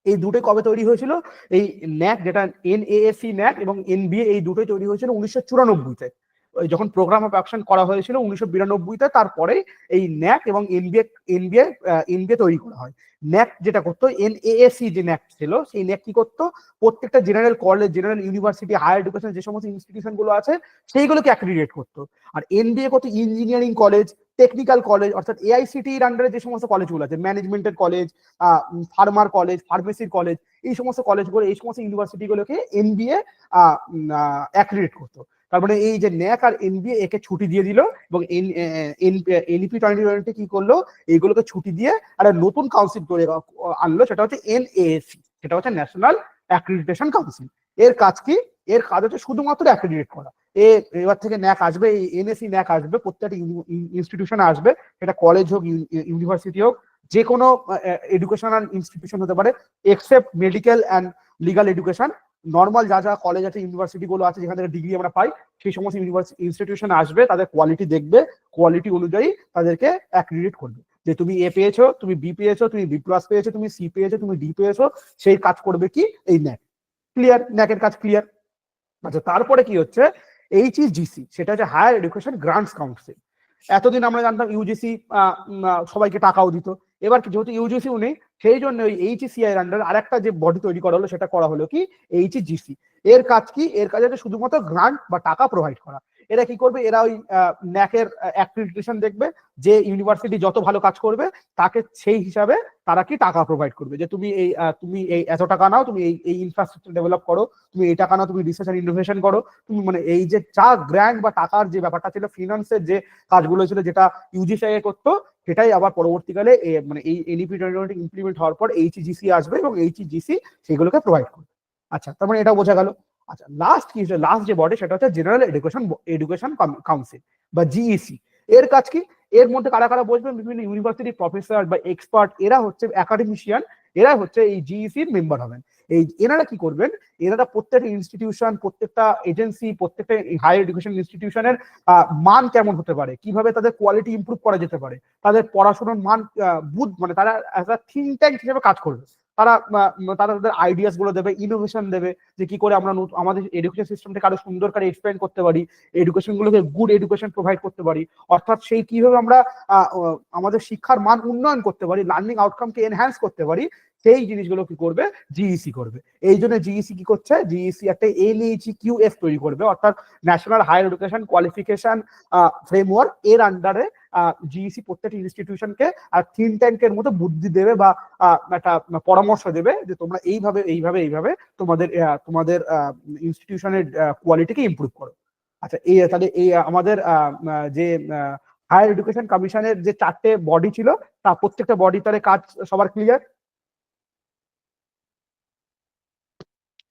এই দুটোই কবে তৈরি হয়েছিল, এই ন্যাক যেটা এনএএসি ন্যাক এবং এনবিএ, এই দুটোই তৈরি হয়েছিল 1994-তে, যখন প্রোগ্রাম অফ অ্যাকশন করা হয়েছিল 1992-তে। তারপরে এই ন্যাক এবং এনবিএ তৈরি করা হয়। ন্যাক যেটা করতো, এনএএসি যে ন্যাক ছিল, সেই ন্যাক কি করতো, প্রত্যেকটা general college, general university, higher education যে সমস্ত ইনস্টিটিউশন গুলো আছে সেইগুলোকে অ্যাক্রিডিটেট করতো। আর এনবিএ করতো ইঞ্জিনিয়ারিং কলেজ, টেকনিক্যাল কলেজ, অর্থাৎ এআইসিটির আন্ডারে যে সমস্ত কলেজগুলো আছে, ম্যানেজমেন্টের কলেজ, ফার্মার কলেজ, ফার্মেসির কলেজ, এই সমস্ত কলেজগুলো, এই সমস্ত ইউনিভার্সিটিগুলোকে এনবিএ অ্যাক্রিডিটেট করতো। তার মানে এই যে ন্যাক আর এনবিএ একে ছুটি দিয়ে দিল, এবং এনইপি 2020 কি করলো, এইগুলোকে ছুটি দিয়ে আর নতুন কাউন্সিল করে আনলো, সেটা হচ্ছে এনএএসি, সেটা হচ্ছে ন্যাশনাল অ্যাক্রিডিটেশন কাউন্সিল। এর কাজ কি, এর কাজ হচ্ছে শুধুমাত্র অ্যাক্রিডিটেট করা। এবার থেকে ন্যাক আসবে, এই এনএসি ন্যাক আসবে, প্রত্যেকটা ইনস্টিটিউশনে আসবে, সেটা কলেজ হোক, ইউনিভার্সিটি হোক, যে কোনো এডুকেশনাল ইনস্টিটিউশন হতে পারে, except medical and legal education. Normal যা যা কলেজ আছে, ইউনিভার্সিটি গুলো আছে, যেখান থেকে ডিগ্রি আমরা পাই, সেই সমস্ত ইনস্টিটিউশন আসবে, তাদের কোয়ালিটি দেখবে, কোয়ালিটি অনুযায়ী তাদেরকে অ্যাক্রিডিটেট করবে, যে তুমি এ পেয়েছো, তুমি বি পেয়েছো, তুমি বি প্লাস পেয়েছো, তুমি সি পেয়েছো, তুমি ডি পেয়েছো। সেই কাজ করবে কি এই ন্যাক। ক্লিয়ার, ন্যাকের কাজ ক্লিয়ার। আচ্ছা, তারপরে কি হচ্ছে, এইচইজিসি, সেটা হচ্ছে হায়ার এডুকেশন গ্রান্টস কাউন্সিল। এতদিন আমরা জানতাম ইউজিসি সবাইকে টাকাও দিত, এবার যেহেতু ইউজিসিও নেই, সেই জন্য ওই এইচইসিআই এর আন্ডারে আরেকটা যে বডি তৈরি করা হলো, সেটা করা হলো কি এইচইজিসি। এর কাজ কি? এর কাজ হচ্ছে শুধুমাত্র গ্রান্ট বা টাকা প্রোভাইড করা। এরা কি করবে? এরা ওই ন্যাকের অ্যাক্রিডিটেশন দেখবে, যে ইউনিভার্সিটি যত ভালো কাজ করবে তাকে সেই হিসাবে তারা কি টাকা প্রোভাইড করবে, যে তুমি এই এত টাকা নাও, তুমি এই ইনফ্রাস্ট্রাকচার ডেভেলপ করো, তুমি এই টাকা নাও, তুমি রিসার্চ এন্ড ইনোভেশন করো, তুমি মানে এই যে যা গ্র্যান্ট বা টাকার যে ব্যাপারটা ছিল, ফিনান্সের যে কাজগুলো ছিল যেটা ইউজিসি করতো, সেটাই আবার পরবর্তীকালে মানে এই এনইপি 2020 ইমপ্লিমেন্ট হওয়ার পর এইচইজিসি আসবে এবং এইচইজিসি সেগুলোকে প্রোভাইড করবে। আচ্ছা, তার মানে এটা বোঝা গেল। আচ্ছা, লাস্ট যে বডি সেটা হচ্ছে জেনারেল এডুকেশন কাউন্সিল বা জিইসি। এর কাজ কি? এর মধ্যে কারা কারা বসবেন? বিভিন্ন ইউনিভার্সিটি প্রফেসর বা এক্সপার্ট, এরা হচ্ছে একাডেমিশিয়ান, এরা হচ্ছে এই জিইসির মেম্বার হবেন। এনারা কি করবেন? এনারা প্রত্যেকটা ইনস্টিটিউশন, প্রত্যেকটা এজেন্সি, প্রত্যেকটা হায়ার এডুকেশন ইনস্টিটিউশনের মান কেমন হতে পারে, কিভাবে তাদের কোয়ালিটি ইমপ্রুভ করা যেতে পারে, তাদের পড়াশোনার মান মানে তারা অ্যাজ আ থিঙ্ক ট্যাঙ্ক হিসেবে কাজ করবে। তারা তাদের আইডিয়াস গুলো দেবে, ইনোভেশন দেবে, যে কি করে আমরা আমাদের এডুকেশন সিস্টেমটাকে আরো সুন্দর করে এক্সপ্লেন করতে পারি, এডুকেশন গুলোকে গুড এডুকেশন প্রোভাইড করতে পারি, অর্থাৎ সেই কিভাবে আমরা আমাদের শিক্ষার মান উন্নয়ন করতে পারি, লার্নিং আউটকামকে এনহ্যান্স করতে পারি, সেই জিনিসগুলো কি করবে? জিইসি করবে। এই জন্য জিইসি কি করছে? জিইসি একটা NHEQF তৈরি করবে, অর্থাৎ national higher education qualification framework. এর আন্ডারে জিইসি প্রত্যেকটা ইনস্টিটিউশনকে আর থিঙ্ক ট্যাঙ্কের মতো বুদ্ধি দেবে বা একটা পরামর্শ দেবে, যে তোমরা এইভাবে তোমাদের ইনস্টিটিউশনের কোয়ালিটিকে ইমপ্রুভ করো। আচ্ছা, তাহলে এই আমাদের যে হায়ার এডুকেশন কমিশনের যে 4টে বডি ছিল, তা প্রত্যেকটা বডি তার কাজ সবার ক্লিয়ার?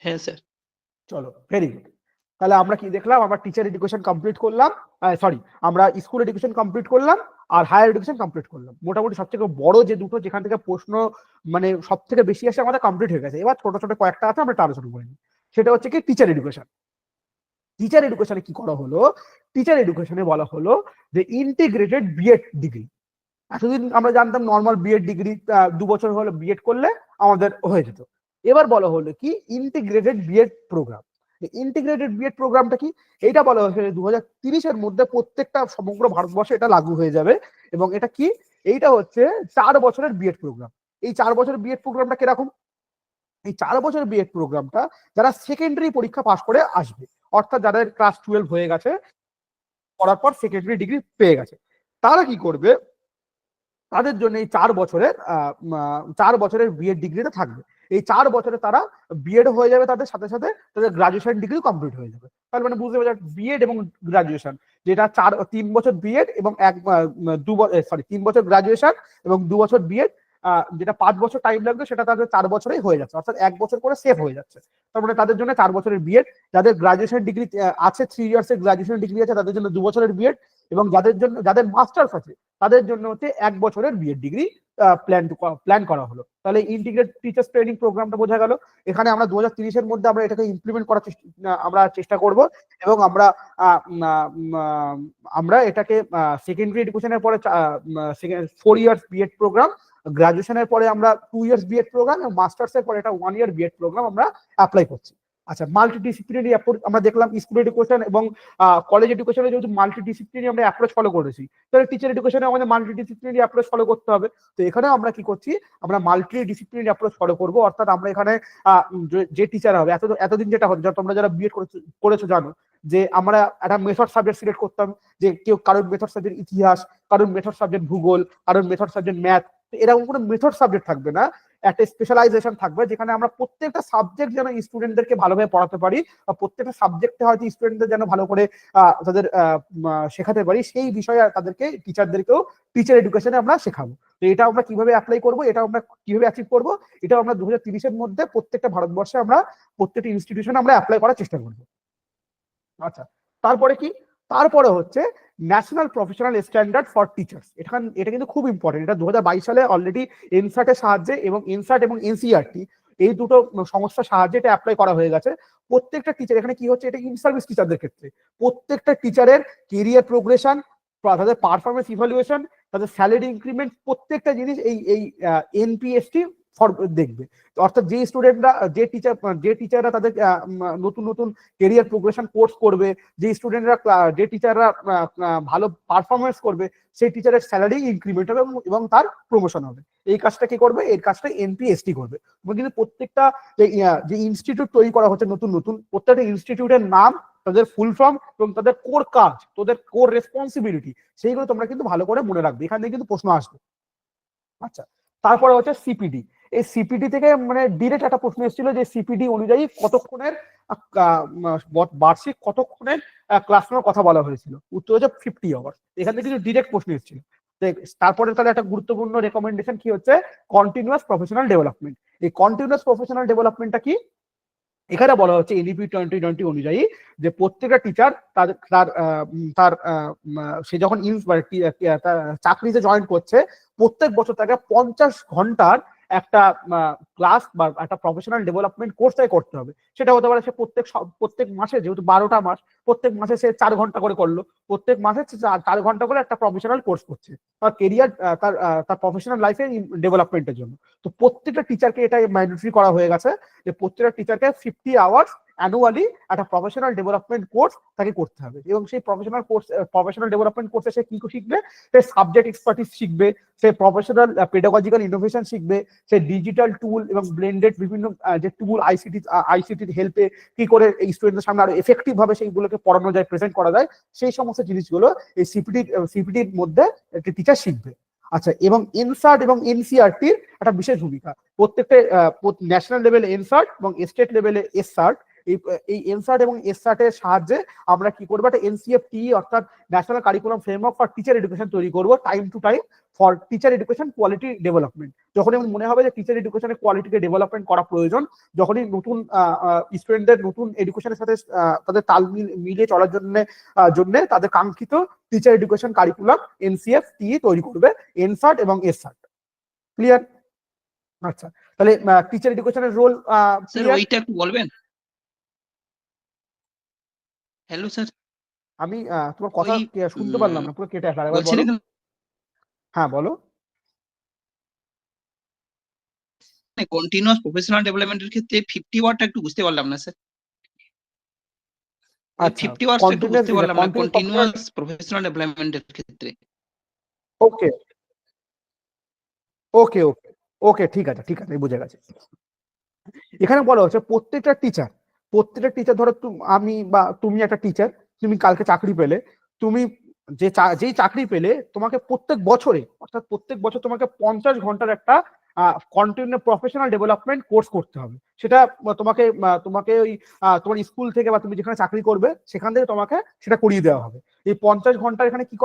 হ্যাঁ স্যার। চলো, ভেরি গুড। তাহলে আমরা কি দেখলাম? আমরা টিচার এডুকেশন কমপ্লিট করলাম, সরি, আমরা স্কুল এডুকেশন কমপ্লিট করলাম আর হায়ার এডুকেশন কমপ্লিট করলাম। মোটামুটি সব থেকে বড় যে দুটো, যেখান থেকে প্রশ্ন মানে সব থেকে বেশি আসে, আমাদের কমপ্লিট হয়ে গেছে। এবার ছোট ছোট কয়েকটা আছে, আমরা আলোচনা করে নিই। সেটা হচ্ছে কি? Teacher education. টিচার এডুকেশনে কি করা হলো? টিচার এডুকেশনে বলা হলো যে ইন্টিগ্রেটেড বিএড ডিগ্রি। এতদিন আমরা জানতাম নর্মাল বিএড ডিগ্রি, 2 বছর হলো বিএড করলে আমাদের হয়ে যেত। এবার বলা হলো কি integrated BEd program. Integrated BEd প্রোগ্রামটা কি? এটা বলা হয়েছে 2030-এর মধ্যে প্রত্যেকটা সমগ্র ভারতবর্ষে এটা লাগু হয়ে যাবে। এবং এটা কি? এইটা হচ্ছে 4 বছরের বিএড প্রোগ্রাম। এই 4 বছরের বিএড প্রোগ্রামটা কিরকম? এই 4 বছরের বিএড প্রোগ্রামটা যারা সেকেন্ডারি পরীক্ষা পাস করে আসবে, অর্থাৎ যাদের ক্লাস 12 হয়ে গেছে, পড়ার পর সেকেন্ডারি ডিগ্রি পেয়ে গেছে, তারা কি করবে? তাদের জন্য এই 4 বছরের বিএড ডিগ্রিটা থাকবে। এই 4 বছরে তারা বিএড হয়ে যাবে, তাদের সাথে সাথে তাদের গ্রাজুয়েশন ডিগ্রি কমপ্লিট হয়ে যাবে। তাহলে মানে বুঝতে পারছেন, বিএড এবং গ্রাজুয়েশন, যেটা 3 বছর বিএড এবং 3 বছর গ্রাজুয়েশন এবং 2 বছর বিএড, যেটা 5 বছর টাইম লাগবে, সেটা তাদের 4 বছরেই হয়ে যাচ্ছে, অর্থাৎ 1 বছর করে সেভ হয়ে যাচ্ছে। তার মানে তাদের জন্য 4 বছরের বিএড, যাদের গ্রাজুয়েশন ডিগ্রি আছে, 3 ইয়ার্সের গ্রাজুয়েশন ডিগ্রি আছে, তাদের জন্য 2 বছরের বিএড, এবং যাদের মাস্টার্স আছে তাদের জন্য হচ্ছে 1 বছরের বিএড ডিগ্রি প্ল্যান করা হলো। তাহলে ইন্টিগ্রেট টিচার্স ট্রেনিং প্রোগ্রামটা বোঝা গেল। এখানে আমরা 2030-এর মধ্যে আমরা এটাকে ইমপ্লিমেন্ট করার চেষ্টা করব, এবং আমরা এটাকে সেকেন্ডারি এডুকেশনের পরে 4 ইয়ার্স বিএড প্রোগ্রাম, গ্রাজুয়েশনের পরে আমরা 2 ইয়ার্স বিএড প্রোগ্রাম, এবং মাস্টার্সের পরে এটা 1 ইয়ার বিএড প্রোগ্রাম আমরা অ্যাপ্লাই করছি। আচ্ছা, মাল্টিডিসিপ্লিনারি অ্যাপ্রোচ আমরা দেখলাম স্কুল এডুকেশন এবং কলেজ এডুকেশনে, যেহেতু মাল্টিডিসিপ্লিনারি আমরা অ্যাপ্রোচ ফলো করেছি, তাহলে টিচার এডুকেশনে আমাদের মাল্টিডিসিপ্লিনারি অ্যাপ্রোচ ফলো করতে হবে। তো এখানে আমরা কি করছি? আমরা মাল্টিডিসিপ্লিনারি অ্যাপ্রোচ ফলো করব, অর্থাৎ আমরা এখানে যে টিচার হবে, এতদিন যেটা হতো, তোমরা যারা বিএড করেছো জানো, যে আমরা একটা মেথড সাবজেক্ট সিলেক্ট করতাম, যে কারোর মেথড সাবজেক্ট ইতিহাস, কারোর মেথড সাবজেক্ট ভূগোল, কারোর মেথড সাবজেক্ট ম্যাথ। এরকম কোনো মেথড সাবজেক্ট থাকবে না, একটা স্পেশালাইজেশন থাকবে, যেখানে আমরা প্রত্যেকটা সাবজেক্ট যেন স্টুডেন্টদেরকে ভালোভাবে পড়াতে পারি, বা প্রত্যেকটা সাবজেক্টে হয়তো স্টুডেন্টদের যেন ভালো করে তাদের শেখাতে পারি, সেই বিষয়ে তাদেরকে টিচারদেরকেও টিচার এডুকেশনে আমরা শেখাবো। তো এটা আমরা কিভাবে অ্যাপ্লাই করবো, এটা আমরা কিভাবে অ্যাচিভ করবো, এটা আমরা 2030-এর মধ্যে প্রত্যেকটা ভারতবর্ষে আমরা প্রত্যেকটা ইনস্টিটিউশনে আমরা অ্যাপ্লাই করার চেষ্টা করবো। আচ্ছা, তারপরে কি? তারপরে হচ্ছে national professional standard for teachers. এটা কিন্তু খুব ইম্পর্টেন্ট। এটা 2022 সালে অলরেডি এনসার্টের সাহায্যে, এবং এনসার্ট এবং এনসিইআরটি এই দুটো সংস্থার সাহায্যে এটা অ্যাপ্লাই করা হয়ে গেছে। প্রত্যেকটা টিচার, এখানে কি হচ্ছে, এটা ইন সার্ভিস টিচারদের ক্ষেত্রে প্রত্যেকটা টিচারের কেরিয়ার প্রোগ্রেশন, তাদের পারফরমেন্স ইভ্যালুয়েশন, তাদের স্যালারি ইনক্রিমেন্ট, প্রত্যেকটা জিনিস এই এনপিএসটি দেখবে। অর্থাৎ যে স্টুডেন্টরা যে টিচাররা তাদের নতুন নতুন কেরিয়ার প্রোগ্রেশন কোর্স করবে, যে টিচাররা ভালো পারফরমেন্স করবে, সেই টিচারের স্যালারি ইনক্রিমেন্ট হবে এবং তার প্রমোশন হবে। এই কাজটা কি করবে? এই কাজটা এনপিএসটি করবে। কিন্তু প্রত্যেকটা যে ইনস্টিটিউট তৈরি করা হচ্ছে নতুন নতুন, প্রত্যেকটা ইনস্টিটিউটের নাম, তাদের ফুল ফর্ম এবং তাদের কোর কাজ, তাদের কোর রেসপন্সিবিলিটি, সেইগুলো তোমরা কিন্তু ভালো করে মনে রাখবে। এখান থেকে কিন্তু প্রশ্ন আসবে। আচ্ছা, তারপরে হচ্ছে সিপিডি। এই সিপিডি থেকে মানে ডিরেক্ট একটা প্রশ্ন এসেছিল যে সিপিডি অনুযায়ী কতক্ষণের বার্ষিক কতক্ষণের ক্লাস নেওয়ার কথা বলা হয়েছিল। উত্তর হচ্ছে 50 আওয়ার্স। এখান থেকে কিন্তু ডিরেক্ট প্রশ্ন এসেছিল। তারপরে তাহলে একটা গুরুত্বপূর্ণ রেকমেন্ডেশন কি হচ্ছে? Continuous professional development. এই কন্টিনিউয়াস প্রফেশনাল ডেভেলপমেন্টটা কি? এখানে বলা হচ্ছে এনইপি 2020 অনুযায়ী যে প্রত্যেকটা টিচার তার সে যখন চাকরিতে জয়েন করছে, প্রত্যেক বছর তাকে 50 ঘন্টার একটা ক্লাস বা একটা প্রফেশনাল ডেভেলপমেন্ট কোর্স তাকে করতে হবে। সেটা হতে পারে সে প্রত্যেক মাসে, যেহেতু 12টা মাস, প্রত্যেক মাসে সে 4 ঘন্টা করে করলো, প্রত্যেক মাসে 4 ঘন্টা করে একটা প্রফেশনাল কোর্স করছে তার কেরিয়ার, তার প্রফেশনাল লাইফে ডেভেলপমেন্টের জন্য। তো প্রত্যেকটা টিচারকে এটা ম্যান্ডেটরি করা হয়ে গেছে যে প্রত্যেকটা টিচারকে 50 আওয়ার্স অ্যানুয়ালি একটা প্রফেশনাল ডেভেলপমেন্ট কোর্স তাকে করতে হবে। এবং সেই প্রফেশনাল ডেভেলপমেন্ট কোর্সে সে কি শিখবে? সে সাবজেক্ট এক্সপার্টিস শিখবে, সে প্রফেশনাল পেডাগজিক্যাল ইনোভেশন শিখবে, সে ডিজিটাল টুল এবং ব্লেন্ডেড বিভিন্ন যে টুল আইসিটির হেল্পে কি করে এই স্টুডেন্টদের সামনে আরো এফেক্টিভ ভাবে সেইগুলোকে পড়ানো যায়, প্রেজেন্ট করা যায়, সেই সমস্ত জিনিসগুলো এই সিপিটির মধ্যে একটি টিচার শিখবে। আচ্ছা, এবং এনসার্ট এবং এনসিআরটির একটা বিশেষ ভূমিকা। প্রত্যেকটা ন্যাশনাল লেভেলে এনসার্ট এবং স্টেট লেভেলে এসসার্ট, এই এনসার্ট এবং এসসার্টের সাহায্যে আমরা কি করবো? একটা এনসিএফটি অর্থাৎ national curriculum framework for teacher education তৈরি করবো, time to time, for teacher education quality development. যখনই মনে হবে যে টিচার এডুকেশনের কোয়ালিটিকে ডেভেলপমেন্ট করা প্রয়োজন, যখনই নতুন স্টুডেন্টদের নতুন এডুকেশনের সাথে তাদের তাল মিলিয়ে চলার জন্য তাদের কাঙ্ক্ষিত টিচার এডুকেশন কারিকুলাম এনসিএফটি তৈরি করবে এনসার্ট এবং এসসার্ট। ক্লিয়ার? আচ্ছা, তাহলে টিচার এডুকেশনের রোল স্যার ওইটা একটু বলবেন? হ্যালো স্যার, আমি তোমার কথা শুনতে পারলাম না, পুরো কেটে আসলো। বলছি না, হ্যাঁ বলো। কন্টিনিউয়াস প্রফেশনাল ডেভেলপমেন্টের ক্ষেত্রে 50 ওয়ার্ডটা একটু বুঝতে পারলাম না স্যার। আচ্ছা, 50 ওয়ার্ডটা একটু বুঝতে পারলাম না কন্টিনিউয়াস প্রফেশনাল ডেভেলপমেন্টের ক্ষেত্রে। ওকে ওকে ওকে ওকে, ঠিক আছে ঠিক আছে, বুঝে গেছে। এখানে বলা হচ্ছে প্রত্যেকটা টিচার, ধরো আমি বা তুমি একটা টিচার, তুমি কালকে চাকরি পেলে, তুমি যেই চাকরি পেলে তোমাকে প্রত্যেক বছর তোমাকে 50 ঘন্টার একটা কন্টিনিউ প্রফেশনাল ডেভেলপমেন্ট কোর্স করতে হবে। সেটা তোমাকে ওই তোমার স্কুল থেকে বা তুমি যেখানে চাকরি করবে সেখান থেকে তোমাকে সেটা করিয়ে দেওয়া হবে। এই 50 ঘন্টা এখানে কি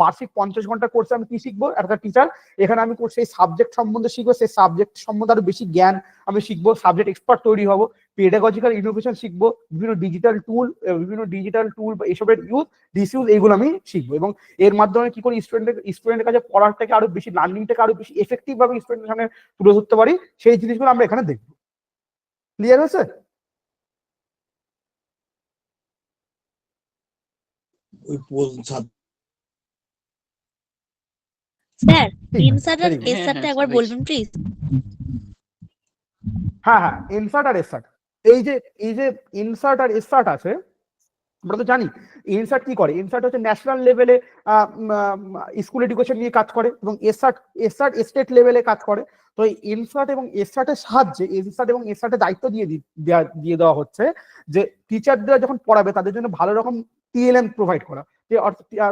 বার্ষিক 50 ঘন্টা কোর্সে আমি কি শিখবো? একটা টিচার এখানে আমি সেই সাবজেক্ট সম্বন্ধে শিখবো, সেই সাবজেক্ট সম্বন্ধে আরো বেশি জ্ঞান আমি শিখবো, সাবজেক্ট এক্সপার্ট তৈরি হবো, পেডাগজিক্যাল ইনোভেশন শিখবো, বিভিন্ন ডিজিটাল টুল বা এসবের ডিসইউজ এইগুলো আমি শিখবো। এবং এর মাধ্যমে কি করে স্টুডেন্টের কাছে পড়াটাকে আরো বেশি, লার্নিংটাকে আরো বেশি এফেক্টিভ ভাবে স্টুডেন্টের সামনে তুলে ধরতে পারি, সেই জিনিসগুলো আমরা এখানে দেখবো। ক্লিয়ার হয়েছে? স্যার ইনসার্ট আর এসসার্টটা একবার বলবেন প্লিজ? হ্যাঁ, ইনসার্ট আর এসসার্ট, এই যে ইনসার্ট আর এসসার্ট আছে, আমরা তো জানি ইনসার্ট কি করে। ইনসার্ট হচ্ছে ন্যাশনাল লেভেলে স্কুল এডুকেশন নিয়ে কাজ করে, এবং এসসার্ট স্টেট লেভেলে কাজ করে। তো এই ইনসার্ট এবং এসসার্টের সাহায্যে দায়িত্ব দিয়ে দেওয়া হচ্ছে যে টিচাররা যখন পড়াবে তাদের জন্য ভালো রকম টিএলএম প্রোভাইড করা। যে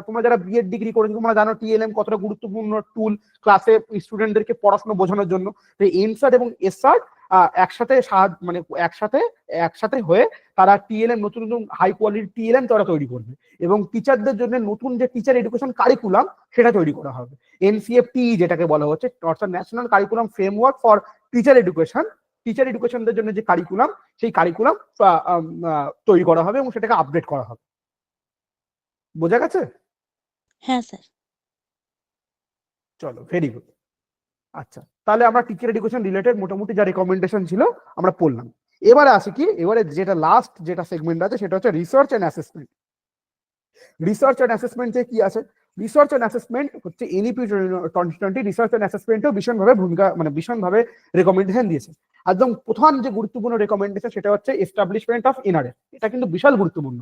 তোমরা যারা বিএড ডিগ্রি করেছো তোমরা জানো টিএলএম কতটা গুরুত্বপূর্ণ টুল ক্লাসে স্টুডেন্টদেরকে পড়াশোনা বোঝানোর জন্য। তো ইনসার্ট এবং এসসার্ট একসাথে হয়ে তারা টিএলএম, নতুন হাই কোয়ালিটি টিএলএম তারা তৈরি করবে, এবং টিচারদের জন্য নতুন যে টিচার এডুকেশন কারিকুলাম সেটা তৈরি করা হবে। এনসিএফটি যেটাকে বলা হচ্ছে, অর্থাৎ national curriculum framework for teacher এডুকেশনদের জন্য যে কারিকুলাম, সেই কারিকুলাম তৈরি করা হবে এবং সেটাকে আপডেট করা হবে। বোঝা গেছে? হ্যাঁ স্যার। চলো, ভেরি গুড। আচ্ছা, তাহলে আমরা টিচার এডুকেশন রিলেটেড মোটামুটি যা রেকমেন্ডেশন ছিল আমরা পড়লাম। এবারে আসি কি, এবারে যেটা লাস্ট যেটা সেগমেন্ট আছে সেটা হচ্ছে research and assessment. Research and অ্যাসেসমেন্টে কি আছে? রিসার্চ অ্যান্ড অ্যাসেসমেন্ট হচ্ছে এনইপি 2020 রিসার্চ অ্যান্ড অ্যাসেসমেন্টও ভীষণভাবে ভূমিকা মানে ভীষণভাবে রেকমেন্ডেশন দিয়েছে। একদম প্রধান যে গুরুত্বপূর্ণ রেকমেন্ডেশন সেটা হচ্ছে এস্টাবলিশমেন্ট অফ এনআরএফ। এটা কিন্তু বিশাল গুরুত্বপূর্ণ।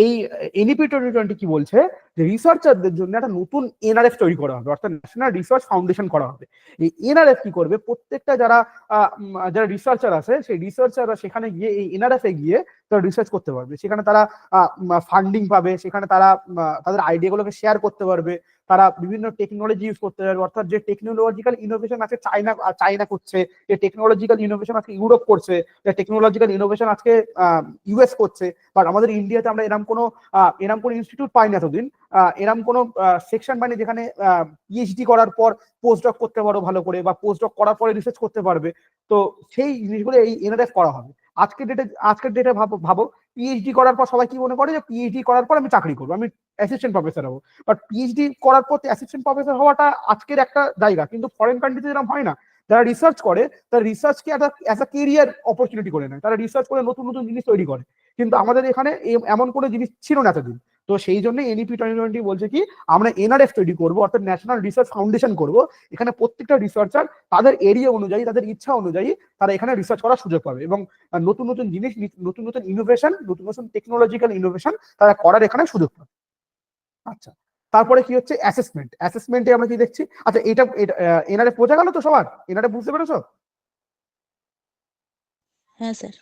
এই এনইপি 2020 কি বলছে যে রিসার্চারদের জন্য একটা নতুন এনআরএফ তৈরি করা হবে, অর্থাৎ ন্যাশনাল রিসার্চ ফাউন্ডেশন করা হবে। এই এনআরএফ কি করবে, প্রত্যেকটা যারা রিসার্চার আছে সেই রিসার্চাররা সেখানে গিয়ে এই এনআরএফ এ গিয়ে তারা রিসার্চ করতে পারবে, সেখানে তারা ফান্ডিং পাবে, সেখানে তারা তাদের আইডিয়াগুলোকে শেয়ার করতে পারবে, তারা বিভিন্ন টেকনোলজি ইউজ করতে পারবে। অর্থাৎ যে টেকনোলজিক্যাল ইনোভেশন আছে চায়না করছে, যে টেকনোলজিক্যাল ইনোভেশন আজকে ইউরোপ করছে, যে টেকনোলজিক্যাল ইনোভেশন আজকে ইউএস করছে, বাট আমাদের ইন্ডিয়াতে আমরা এরকম কোনো ইনস্টিটিউট পাই না এতদিন, এরকম কোনো সেকশন পাইনি যেখানে পিএইচডি করার পর পোস্টডক করতে পারো ভালো করে, বা পোস্টডক করার পরে রিসার্চ করতে পারবে। তো সেই জিনিসগুলো এই এনআরএফ করা হবে। আজকের ডেটে ভাবো পিএইচডি করার পর সবাই কি মনে করে যে পিএইচডি করার পর আমি চাকরি করবো, আমি অ্যাসিস্ট্যান্ট প্রফেসর হবো। বাট পিএইচডি করার পর অ্যাসিস্ট্যান্ট প্রফেসর হওয়াটা আজকের একটা জায়গা, কিন্তু ফরেন কান্ট্রিতে এরকম হয় না। যারা রিসার্চ করে তারা রিসার্চকে অ্যাজ আ কেরিয়ার অপরচুনিটি করে নেয়, তারা রিসার্চ করে নতুন নতুন জিনিস তৈরি করে। কিন্তু আমাদের এখানে এমন কোনো জিনিস ছিল না এতদিন। তো সেই জন্য এনইপি 2020 বলছে কি আমরা এনআরএফ তৈরি করবো, অর্থাৎ ন্যাশনাল রিসার্চ ফাউন্ডেশন করবো। এখানে প্রত্যেকটা রিসার্চার তাদের এরিয়া অনুযায়ী, তাদের ইচ্ছা অনুযায়ী তারা এখানে রিসার্চ করার সুযোগ পাবে, এবং নতুন নতুন জিনিস, নতুন নতুন ইনোভেশন, নতুন নতুন টেকনোলজিক্যাল ইনোভেশন তারা করার এখানে সুযোগ পাবে। আচ্ছা, তারপরে কি হচ্ছে অ্যাসেসমেন্টে আমরা কি দেখছি? আচ্ছা, এটা এনআরএফ বোঝা গেল তো সবার? এনআরএফ বুঝতে পেরেছো? হ্যাঁ স্যার।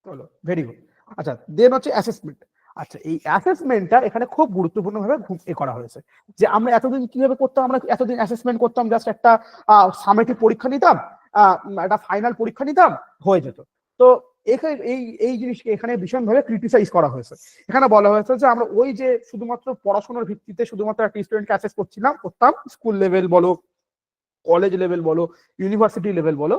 চলো, ভেরি গুড। আচ্ছা, দেন হচ্ছে অ্যাসেসমেন্ট। আচ্ছা, এই অ্যাসেসমেন্টটা এখানে খুব গুরুত্বপূর্ণভাবে করা হয়েছে। যে আমরা এতদিন কিভাবে করতাম, আমরা এতদিন অ্যাসেসমেন্ট করতাম জাস্ট একটা সামেটিভ পরীক্ষা নিতাম, একটা ফাইনাল পরীক্ষা নিতাম, হয়ে যেত। তো এখানে এই জিনিসকে এখানে ভীষণভাবে ক্রিটিসাইজ করা হয়েছে। এখানে বলা হয়েছে যে আমরা ওই যে শুধুমাত্র পড়াশোনার ভিত্তিতে শুধুমাত্র একটা স্টুডেন্টকে অ্যাসেস করতাম, স্কুল লেভেল বলো, কলেজ লেভেল বলো, ইউনিভার্সিটি লেভেল বলো,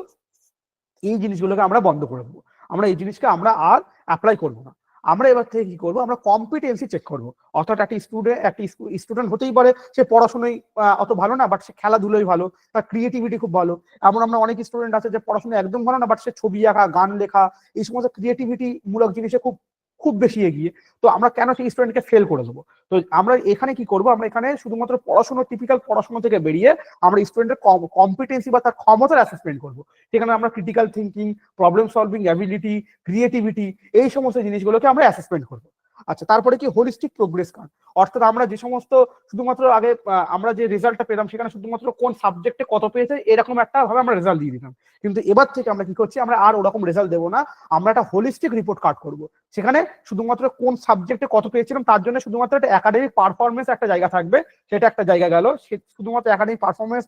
এই জিনিসগুলোকে আমরা বন্ধ করে দেবো। আমরা এই জিনিসকে আমরা আর অ্যাপ্লাই করবো না। আমরা এবার থেকে কি করবো, আমরা কম্পিটেন্সি চেক করবো। অর্থাৎ একটা স্টুডেন্ট হতেই পারে সে পড়াশোনায় অত ভালো না, বাট সে খেলাধুলোই ভালো, তার ক্রিয়েটিভিটি খুব ভালো। এমন আমরা অনেক স্টুডেন্ট আছে যে পড়াশোনা একদম ভালো না, বাট সে ছবি আঁকা, গান লেখা, এই সমস্ত ক্রিয়েটিভিটি মূলক জিনিসে খুব বেশি এগিয়ে। তো আমরা কেন সেই স্টুডেন্টকে ফেল করে দেবো? তো আমরা এখানে কি করবো, আমরা এখানে শুধুমাত্র টিপিক্যাল পড়াশোনা থেকে বেরিয়ে আমরা স্টুডেন্টের কম্পিটেন্সি বা তার ক্ষমতার অ্যাসেসমেন্ট করবো। সেখানে আমরা critical thinking, problem solving ability, creativity, এই সমস্ত জিনিসগুলোকে আমরা অ্যাসেসমেন্ট করবো। আচ্ছা, তারপরে কি হোলিস্টিক প্রোগ্রেস কার্ড, অর্থাৎ আমরা যে সমস্ত শুধুমাত্র আগে আমরা যে রেজাল্টটা পেলাম সেখানে শুধুমাত্র কোন সাবজেক্টে কত পেয়েছে এরকম একটা ভাবে আমরা রেজাল্ট দিয়ে দিতাম। কিন্তু এবার থেকে আমরা কি করছি, আমরা আর ওরকম রেজাল্ট দেবো না, আমরা একটা হোলিস্টিক রিপোর্ট কার্ড করবো। সেখানে শুধুমাত্র কোন সাবজেক্টে কত পেয়েছিলাম তার জন্য শুধুমাত্র একটা একাডেমিক পারফরমেন্স একটা জায়গা থাকবে, সেটা একটা জায়গা গেল। সে শুধুমাত্র একাডেমিক পারফরমেন্স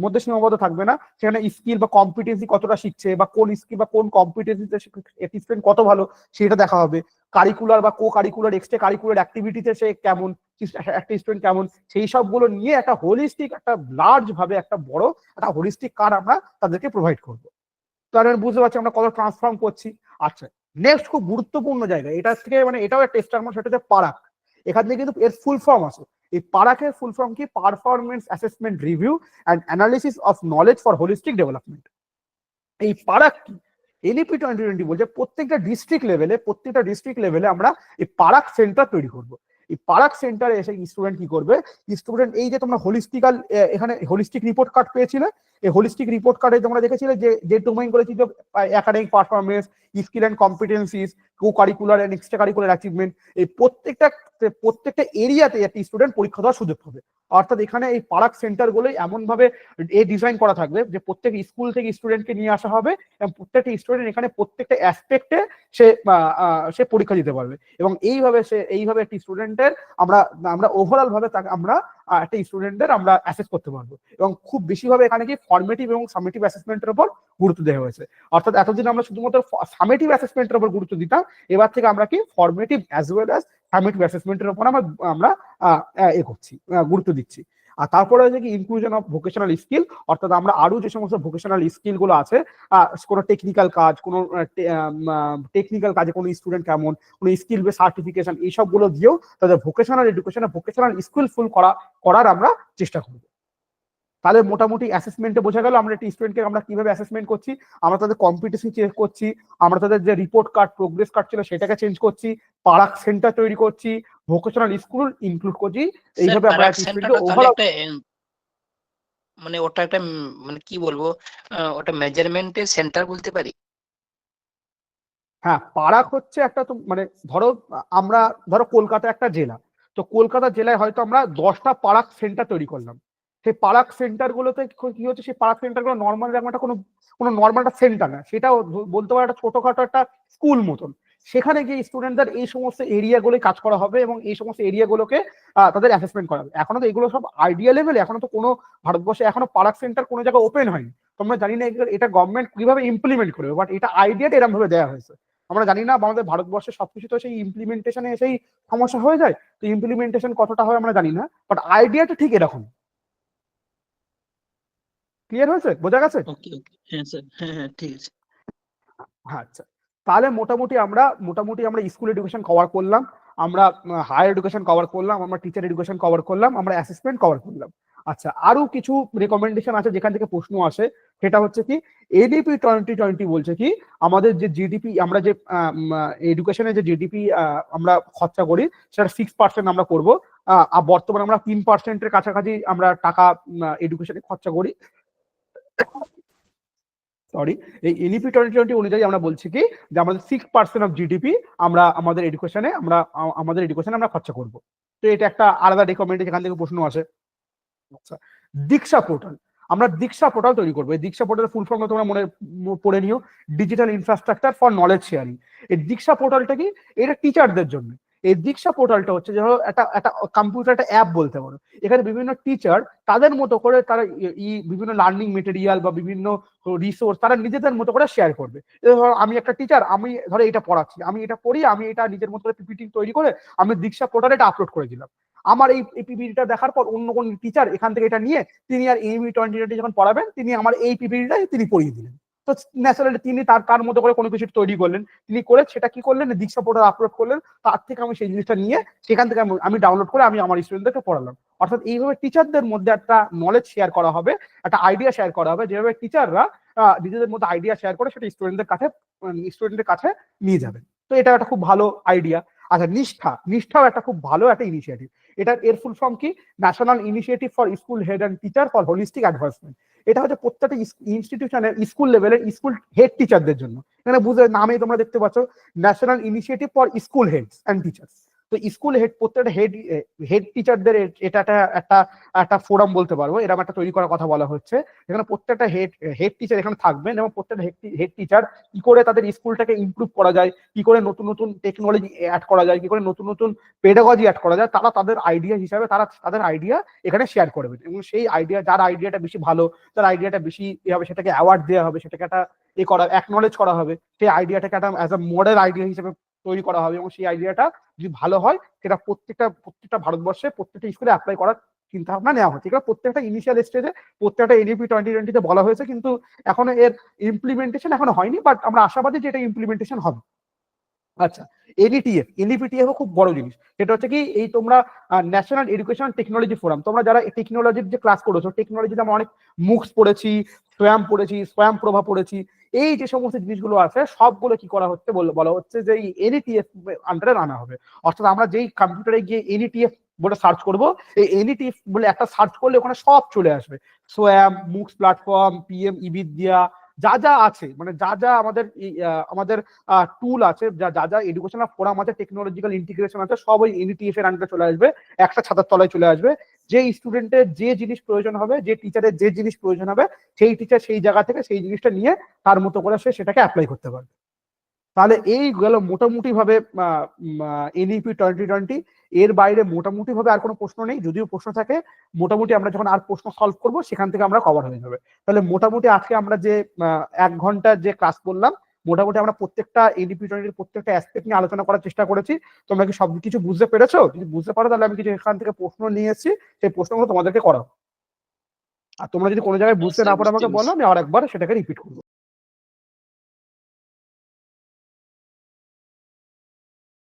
মধ্যে সীমাবদ্ধ থাকবে না, সেখানে স্কিল বা কম্পিটেন্সি কতটা শিখছে, বা কোন স্কিল বা কোন কম্পিটেন্সিতে স্টুডেন্ট কত ভালো সেটা দেখা হবে। কারিকুলার বা কো কারিকুলার এক্সট্রা কারিকুলার অ্যাক্টিভিটিতে সে কেমন, একটা স্টুডেন্ট কেমন, সেই সবগুলো নিয়ে একটা হোলিস্টিক, একটা লার্জ ভাবে একটা বড় একটা হোলিস্টিক কার্ড আমরা তাদেরকে প্রোভাইড করবো। তাহলে বুঝতে পারছি আমরা কত ট্রান্সফর্ম করছি। আচ্ছা, নেক্সট খুব গুরুত্বপূর্ণ জায়গা, এটা থেকে মানে এটাও একটা স্টার মার্ক, সেটা হচ্ছে পারাক। এখান থেকে কিন্তু এর ফুল ফর্ম আছে। এই পারাকের ফুল ফর্ম কি? Performance assessment review and analysis of knowledge for holistic development. এই পারাক কি? এনইপি 2020 বলছে প্রত্যেকটা ডিস্ট্রিক্ট লেভেলে আমরা এই পারাক সেন্টার তৈরি করব। এই পারাক সেন্টারে এসে স্টুডেন্ট কি করবে, স্টুডেন্ট এই যে তোমরা এখানে হোলিস্টিক রিপোর্ট কার্ড পেয়েছিলে, এই হোলিস্টিক রিপোর্ট কার্ডে তোমরা দেখেছিলে যে ডোমেইন গুলো ছিল academic performance, skill and competencies, co curricular and extra curricular achievement, এই প্রত্যেকটা এরিয়াতে একটা স্টুডেন্ট পরীক্ষা দেওয়ার সুযোগ পাবে। অর্থাৎ এখানে এই পারাক সেন্টার গুলোই এমন ভাবে ডিজাইন করা থাকবে যে প্রত্যেক স্কুল থেকে স্টুডেন্টকে নিয়ে আসা হবে, এবং প্রত্যেকটা স্টুডেন্ট এখানে প্রত্যেকটা অ্যাসপেক্টে সে পরীক্ষা দিতে পারবে। এবং এইভাবে একটি স্টুডেন্টের আমরা ওভারঅল ভাবে তাকে আমরা একটা স্টুডেন্টের আমরা অ্যাসেস করতে পারবো। এবং খুব বেশিভাবে এখানে কি ফর্মেটিভ এবং সামেটিভ অ্যাসেসমেন্টের উপর গুরুত্ব দেওয়া হয়েছে। অর্থাৎ এতদিন আমরা শুধুমাত্র সামেটিভ অ্যাসেসমেন্টের উপর গুরুত্ব দিতাম, এবার থেকে আমরা কি formative as well as summative অ্যাসেসমেন্টের উপর আমরা গুরুত্ব দিচ্ছি। আর তারপরে হচ্ছে কি ইনক্লুশন অফ ভোকেশনাল স্কিল, অর্থাৎ আমরা আরো যে সমস্ত ভোকেশনাল স্কিল গুলো আছে, কোনো টেকনিক্যাল কাজে কোনো স্টুডেন্ট কেমন, কোনো স্কিল বেস সার্টিফিকেশন, এই সবগুলো দিয়েও তাদের ভোকেশনাল এডুকেশনে ভোকেশনাল স্কিলফুল করার আমরা চেষ্টা করব। তাহলে মোটামুটি অ্যাসেসমেন্টে বোঝা গেল আমরা একটা স্টুডেন্টকে আমরা কিভাবে অ্যাসেসমেন্ট করছি, আমরা তাদের কম্পিটেন্সি চেক করছি, আমরা তাদের যে রিপোর্ট কার্ড প্রোগ্রেস কার্ড ছিল সেটাকে চেঞ্জ করছি, পারাক সেন্টার তৈরি করছি, ভোকেশনাল স্কুল ইনক্লুড করছি, এইভাবে আমরা স্টুডেন্টকে ওভারঅল মানে ওটা একটা মানে কি বলবো ওটা মেজারমেন্টের সেন্টার বলতে পারি। হ্যাঁ, পারাক হচ্ছে একটা, তো মানে ধরো কলকাতা একটা জেলা, তো কলকাতা জেলায় হয়তো আমরা 10টা পারাক সেন্টার তৈরি করলাম। সেই পারাক সেন্টার গুলোতে কি হচ্ছে, সেই পারাক সেন্টার গুলো নর্মাল একটা কোনো নর্মাল একটা সেন্টার না, সেটাও বলতে পারো একটা ছোটখাটো একটা স্কুল মতন। সেখানে গিয়ে স্টুডেন্টদের এই সমস্ত এরিয়া গুলোই কাজ করা হবে এবং এই সমস্ত এরিয়া গুলোকে তাদের অ্যাসেসমেন্ট করা হবে। এখনো তো এগুলো সব আইডিয়া লেভেলে, এখনো তো কোনো ভারতবর্ষে এখনো পারাক সেন্টার কোনো জায়গায় ওপেন হয়নি। তোমরা জানি না এটা গভর্নমেন্ট কিভাবে ইমপ্লিমেন্ট করবে, বাট এটা আইডিয়াটা এরকম ভাবে দেওয়া হয়েছে। আমরা জানি না আমাদের ভারতবর্ষে সবকিছু তো সেই ইমপ্লিমেন্টেশনে এসেই সমস্যা হয়ে যায়, তো ইমপ্লিমেন্টেশন কতটা হয় আমরা জানি না, বাট আইডিয়াটা ঠিক এরকম। ক্লিয়ার হয়েছে, বোঝা গেছে? ওকে ওকে, হ্যাঁ স্যার, হ্যাঁ হ্যাঁ ঠিক আছে। আচ্ছা, তাহলে মোটামুটি আমরা স্কুল এডুকেশন কভার করলাম, আমরা হায়ার এডুকেশন কভার করলাম, আমরা টিচার এডুকেশন কভার করলাম, আমরা অ্যাসেসমেন্ট কভার করলাম। আচ্ছা, আরো কিছু রেকমেন্ডেশন আছে যেখান থেকে প্রশ্ন আসে, সেটা হচ্ছে কি এডিপি 2020 বলছে কি আমাদের যে জিডিপি, আমরা যে এডুকেশনে যে জিডিপি আমরা খরচা করি সেটা 6% আমরা করবো। বর্তমানে আমরা 3%-এর কাছাকাছি আমরা টাকা এডুকেশনে খরচা করি। সরি, এই এনইপি 2020 অনুযায়ী আমরা বলছি কি যে আমাদের 6% অফ জিডিপি আমরা আমাদের এডুকেশনে আমরা খরচা করব। তো এটা একটা আলাদা রেকমেন্ড, যেখান থেকে প্রশ্ন আসে। আচ্ছা, দীক্ষা পোর্টাল, আমরা দীক্ষা পোর্টাল তৈরি করবো। এই দীক্ষা পোর্টালের ফুল ফর্ম তোমরা মনে পড়ে নিও, digital infrastructure for knowledge sharing. এই দীক্ষা পোর্টালটা কি, এটা টিচারদের জন্য। এই দীক্ষা পোর্টালটা হচ্ছে ধরো একটা কম্পিউটার একটা অ্যাপ বলতে পারো। এখানে বিভিন্ন টিচার তাদের মতো করে তারা বিভিন্ন লার্নিং মেটেরিয়াল বা বিভিন্ন রিসোর্স তারা নিজেদের মতো করে শেয়ার করবে। ধরো আমি একটা টিচার, আমি ধরো এটা পড়াচ্ছি, আমি এটা পড়ি, আমি এটা নিজের মতো করে পিপিটি তৈরি করে আমি দীক্ষা পোর্টালে এটা আপলোড করে দিলাম। আমার এই পিপিটিটা দেখার পর অন্য কোন টিচার এখান থেকে এটা নিয়ে তিনি আর এনইপি 2020 যখন পড়াবেন তিনি আমার এই পিপিটিটা তিনি পড়িয়ে দিলেন। তো ন্যাচারালি তিনি তার মতো করে কোনো কিছু তৈরি করলেন, তিনি করে সেটা কি করলেন দীক্ষা পোর্টাল আপলোড করলেন, তার থেকে আমি সেই জিনিসটা নিয়ে সেখান থেকে আমি ডাউনলোড করে আমি আমার স্টুডেন্টদেরকে পড়ালাম। অর্থাৎ এইভাবে টিচারদের মধ্যে একটা নলেজ শেয়ার করা হবে, একটা আইডিয়া শেয়ার করা হবে, যেভাবে টিচাররা নিজেদের মধ্যে আইডিয়া শেয়ার করে সেটা স্টুডেন্টদের কাছে নিয়ে যাবেন। তো এটা একটা খুব ভালো আইডিয়া। আচ্ছা, নিষ্ঠাও একটা খুব ভালো একটা ইনিশিয়েটিভ। এর ফুল ফর্ম কি, national initiative for school head and teacher for holistic advancement. এটা হচ্ছে প্রত্যেকটা ইনস্টিটিউশনের স্কুল লেভেলের স্কুল হেড টিচারদের জন্য। এখানে বুঝে নামে তোমরা দেখতে পাচ্ছ national initiative for school heads and teachers. তো স্কুল হেড প্রত্যেকটা হেড টিচারদের এটা একটা ফোরাম বলতে পারবো, এরকম একটা তৈরি করার কথা বলা হচ্ছে। এখানে প্রত্যেকটা হেড টিচার এখানে থাকবেন এবং প্রত্যেকটা হেড টিচার কি করে তাদের স্কুলটাকে ইমপ্রুভ করা যায়, কি করে নতুন নতুন টেকনোলজি অ্যাড করা যায়, কি করে নতুন নতুন পেডাগজি অ্যাড করা যায়, তারা তাদের আইডিয়া হিসাবে তাদের আইডিয়া এখানে শেয়ার করবেন। এবং সেই আইডিয়া, যার আইডিয়াটা বেশি ভালো, যার আইডিয়াটা বেশি হবে, সেটাকে অ্যাওয়ার্ড দেওয়া হবে, সেটাকে একটা অ্যাকনলেজ করা হবে, সেই আইডিয়াটাকে একটা অ্যাজ আ মডেল আইডিয়া হিসেবে তৈরি করা হবে। এবং সেই আইডিয়াটা যদি ভালো হয় সেটা প্রত্যেকটা ভারতবর্ষে প্রত্যেকটা স্কুলে অ্যাপ্লাই করার চিন্তা ভাবনা নেওয়া হচ্ছে। এগুলো প্রত্যেকটা ইনিশিয়াল স্টেজে প্রত্যেকটা এনইপি 2020 বলা হয়েছে, কিন্তু এখনো এর ইমপ্লিমেন্টেশন এখনো হয়নি, বাট আমরা আশাবাদী যে এটা ইমপ্লিমেন্টেশন হবে। আচ্ছা, এনইপিটিএফ খুব বড় জিনিস। সেটা হচ্ছে কি, এই তোমরা ন্যাশনাল এডুকেশন টেকনোলজি ফোরাম, তোমরা যারা টেকনোলজির যে ক্লাস করেছো, টেকনোলজিতে আমরা অনেক মুক্স পড়েছি, স্বয়ং প্রভা পড়েছি, এই যে সমস্ত জিনিসগুলো আছে সবগুলো কি করা হচ্ছে বলা হচ্ছে যে এই এনইটিএফ আন্ডারে আনা হবে। অর্থাৎ আমরা যেই কম্পিউটারে গিয়ে এনইটিএফ বলে সার্চ করবো, এই এনইটিএফ বলে একটা সার্চ করলে ওখানে সব চলে আসবে। সোয়াম, মুক্স প্ল্যাটফর্ম, পিএম ইবিদ্যা, যা যা আছে, মানে যা আমাদের টুল আছে, যা এডুকেশনাল ফোরাম আছে, টেকনোলজিক্যাল ইন্টিগ্রেশন আছে, সব ওই এনইটিএফ এর আন্ডারে চলে আসবে, একটা ছাতার তলায় চলে আসবে। যে স্টুডেন্টের যে জিনিস প্রয়োজন হবে, যে টিচারের যে জিনিস প্রয়োজন হবে, সেই টিচার সেই জায়গা থেকে সেই জিনিসটা নিয়ে তার মতো করে সে সেটাকে অ্যাপ্লাই করতে পারবে। তাহলে এই গেল মোটামুটি ভাবে এনইপি 2020। এর বাইরে মোটামুটি ভাবে আর কোনো প্রশ্ন নেই, যদিও প্রশ্ন থাকে মোটামুটি আমরা যখন আর প্রশ্ন সলভ করবো সেখান থেকে আমরা কভার হয়ে যাবে। তাহলে মোটামুটি আজকে আমরা যে 1 ঘন্টা যে ক্লাস করলাম, মোটামুটি আমরা প্রত্যেকটা এনইপি 20 প্রত্যেকটা অ্যাসপেক্ট নিয়ে আলোচনা করার চেষ্টা করেছি। তোমরা কি সব কিছু বুঝতে পেরেছো? যদি বুঝতে পারো তাহলে আমি কিছু এখান থেকে প্রশ্ন নিয়ে এসেছি, সেই প্রশ্নগুলো তোমাদেরকে করাবো। আর তোমরা যদি কোনো জায়গায় বুঝতে না পারো আমাকে বলো, আমি আরেকবার সেটাকে রিপিট করবো।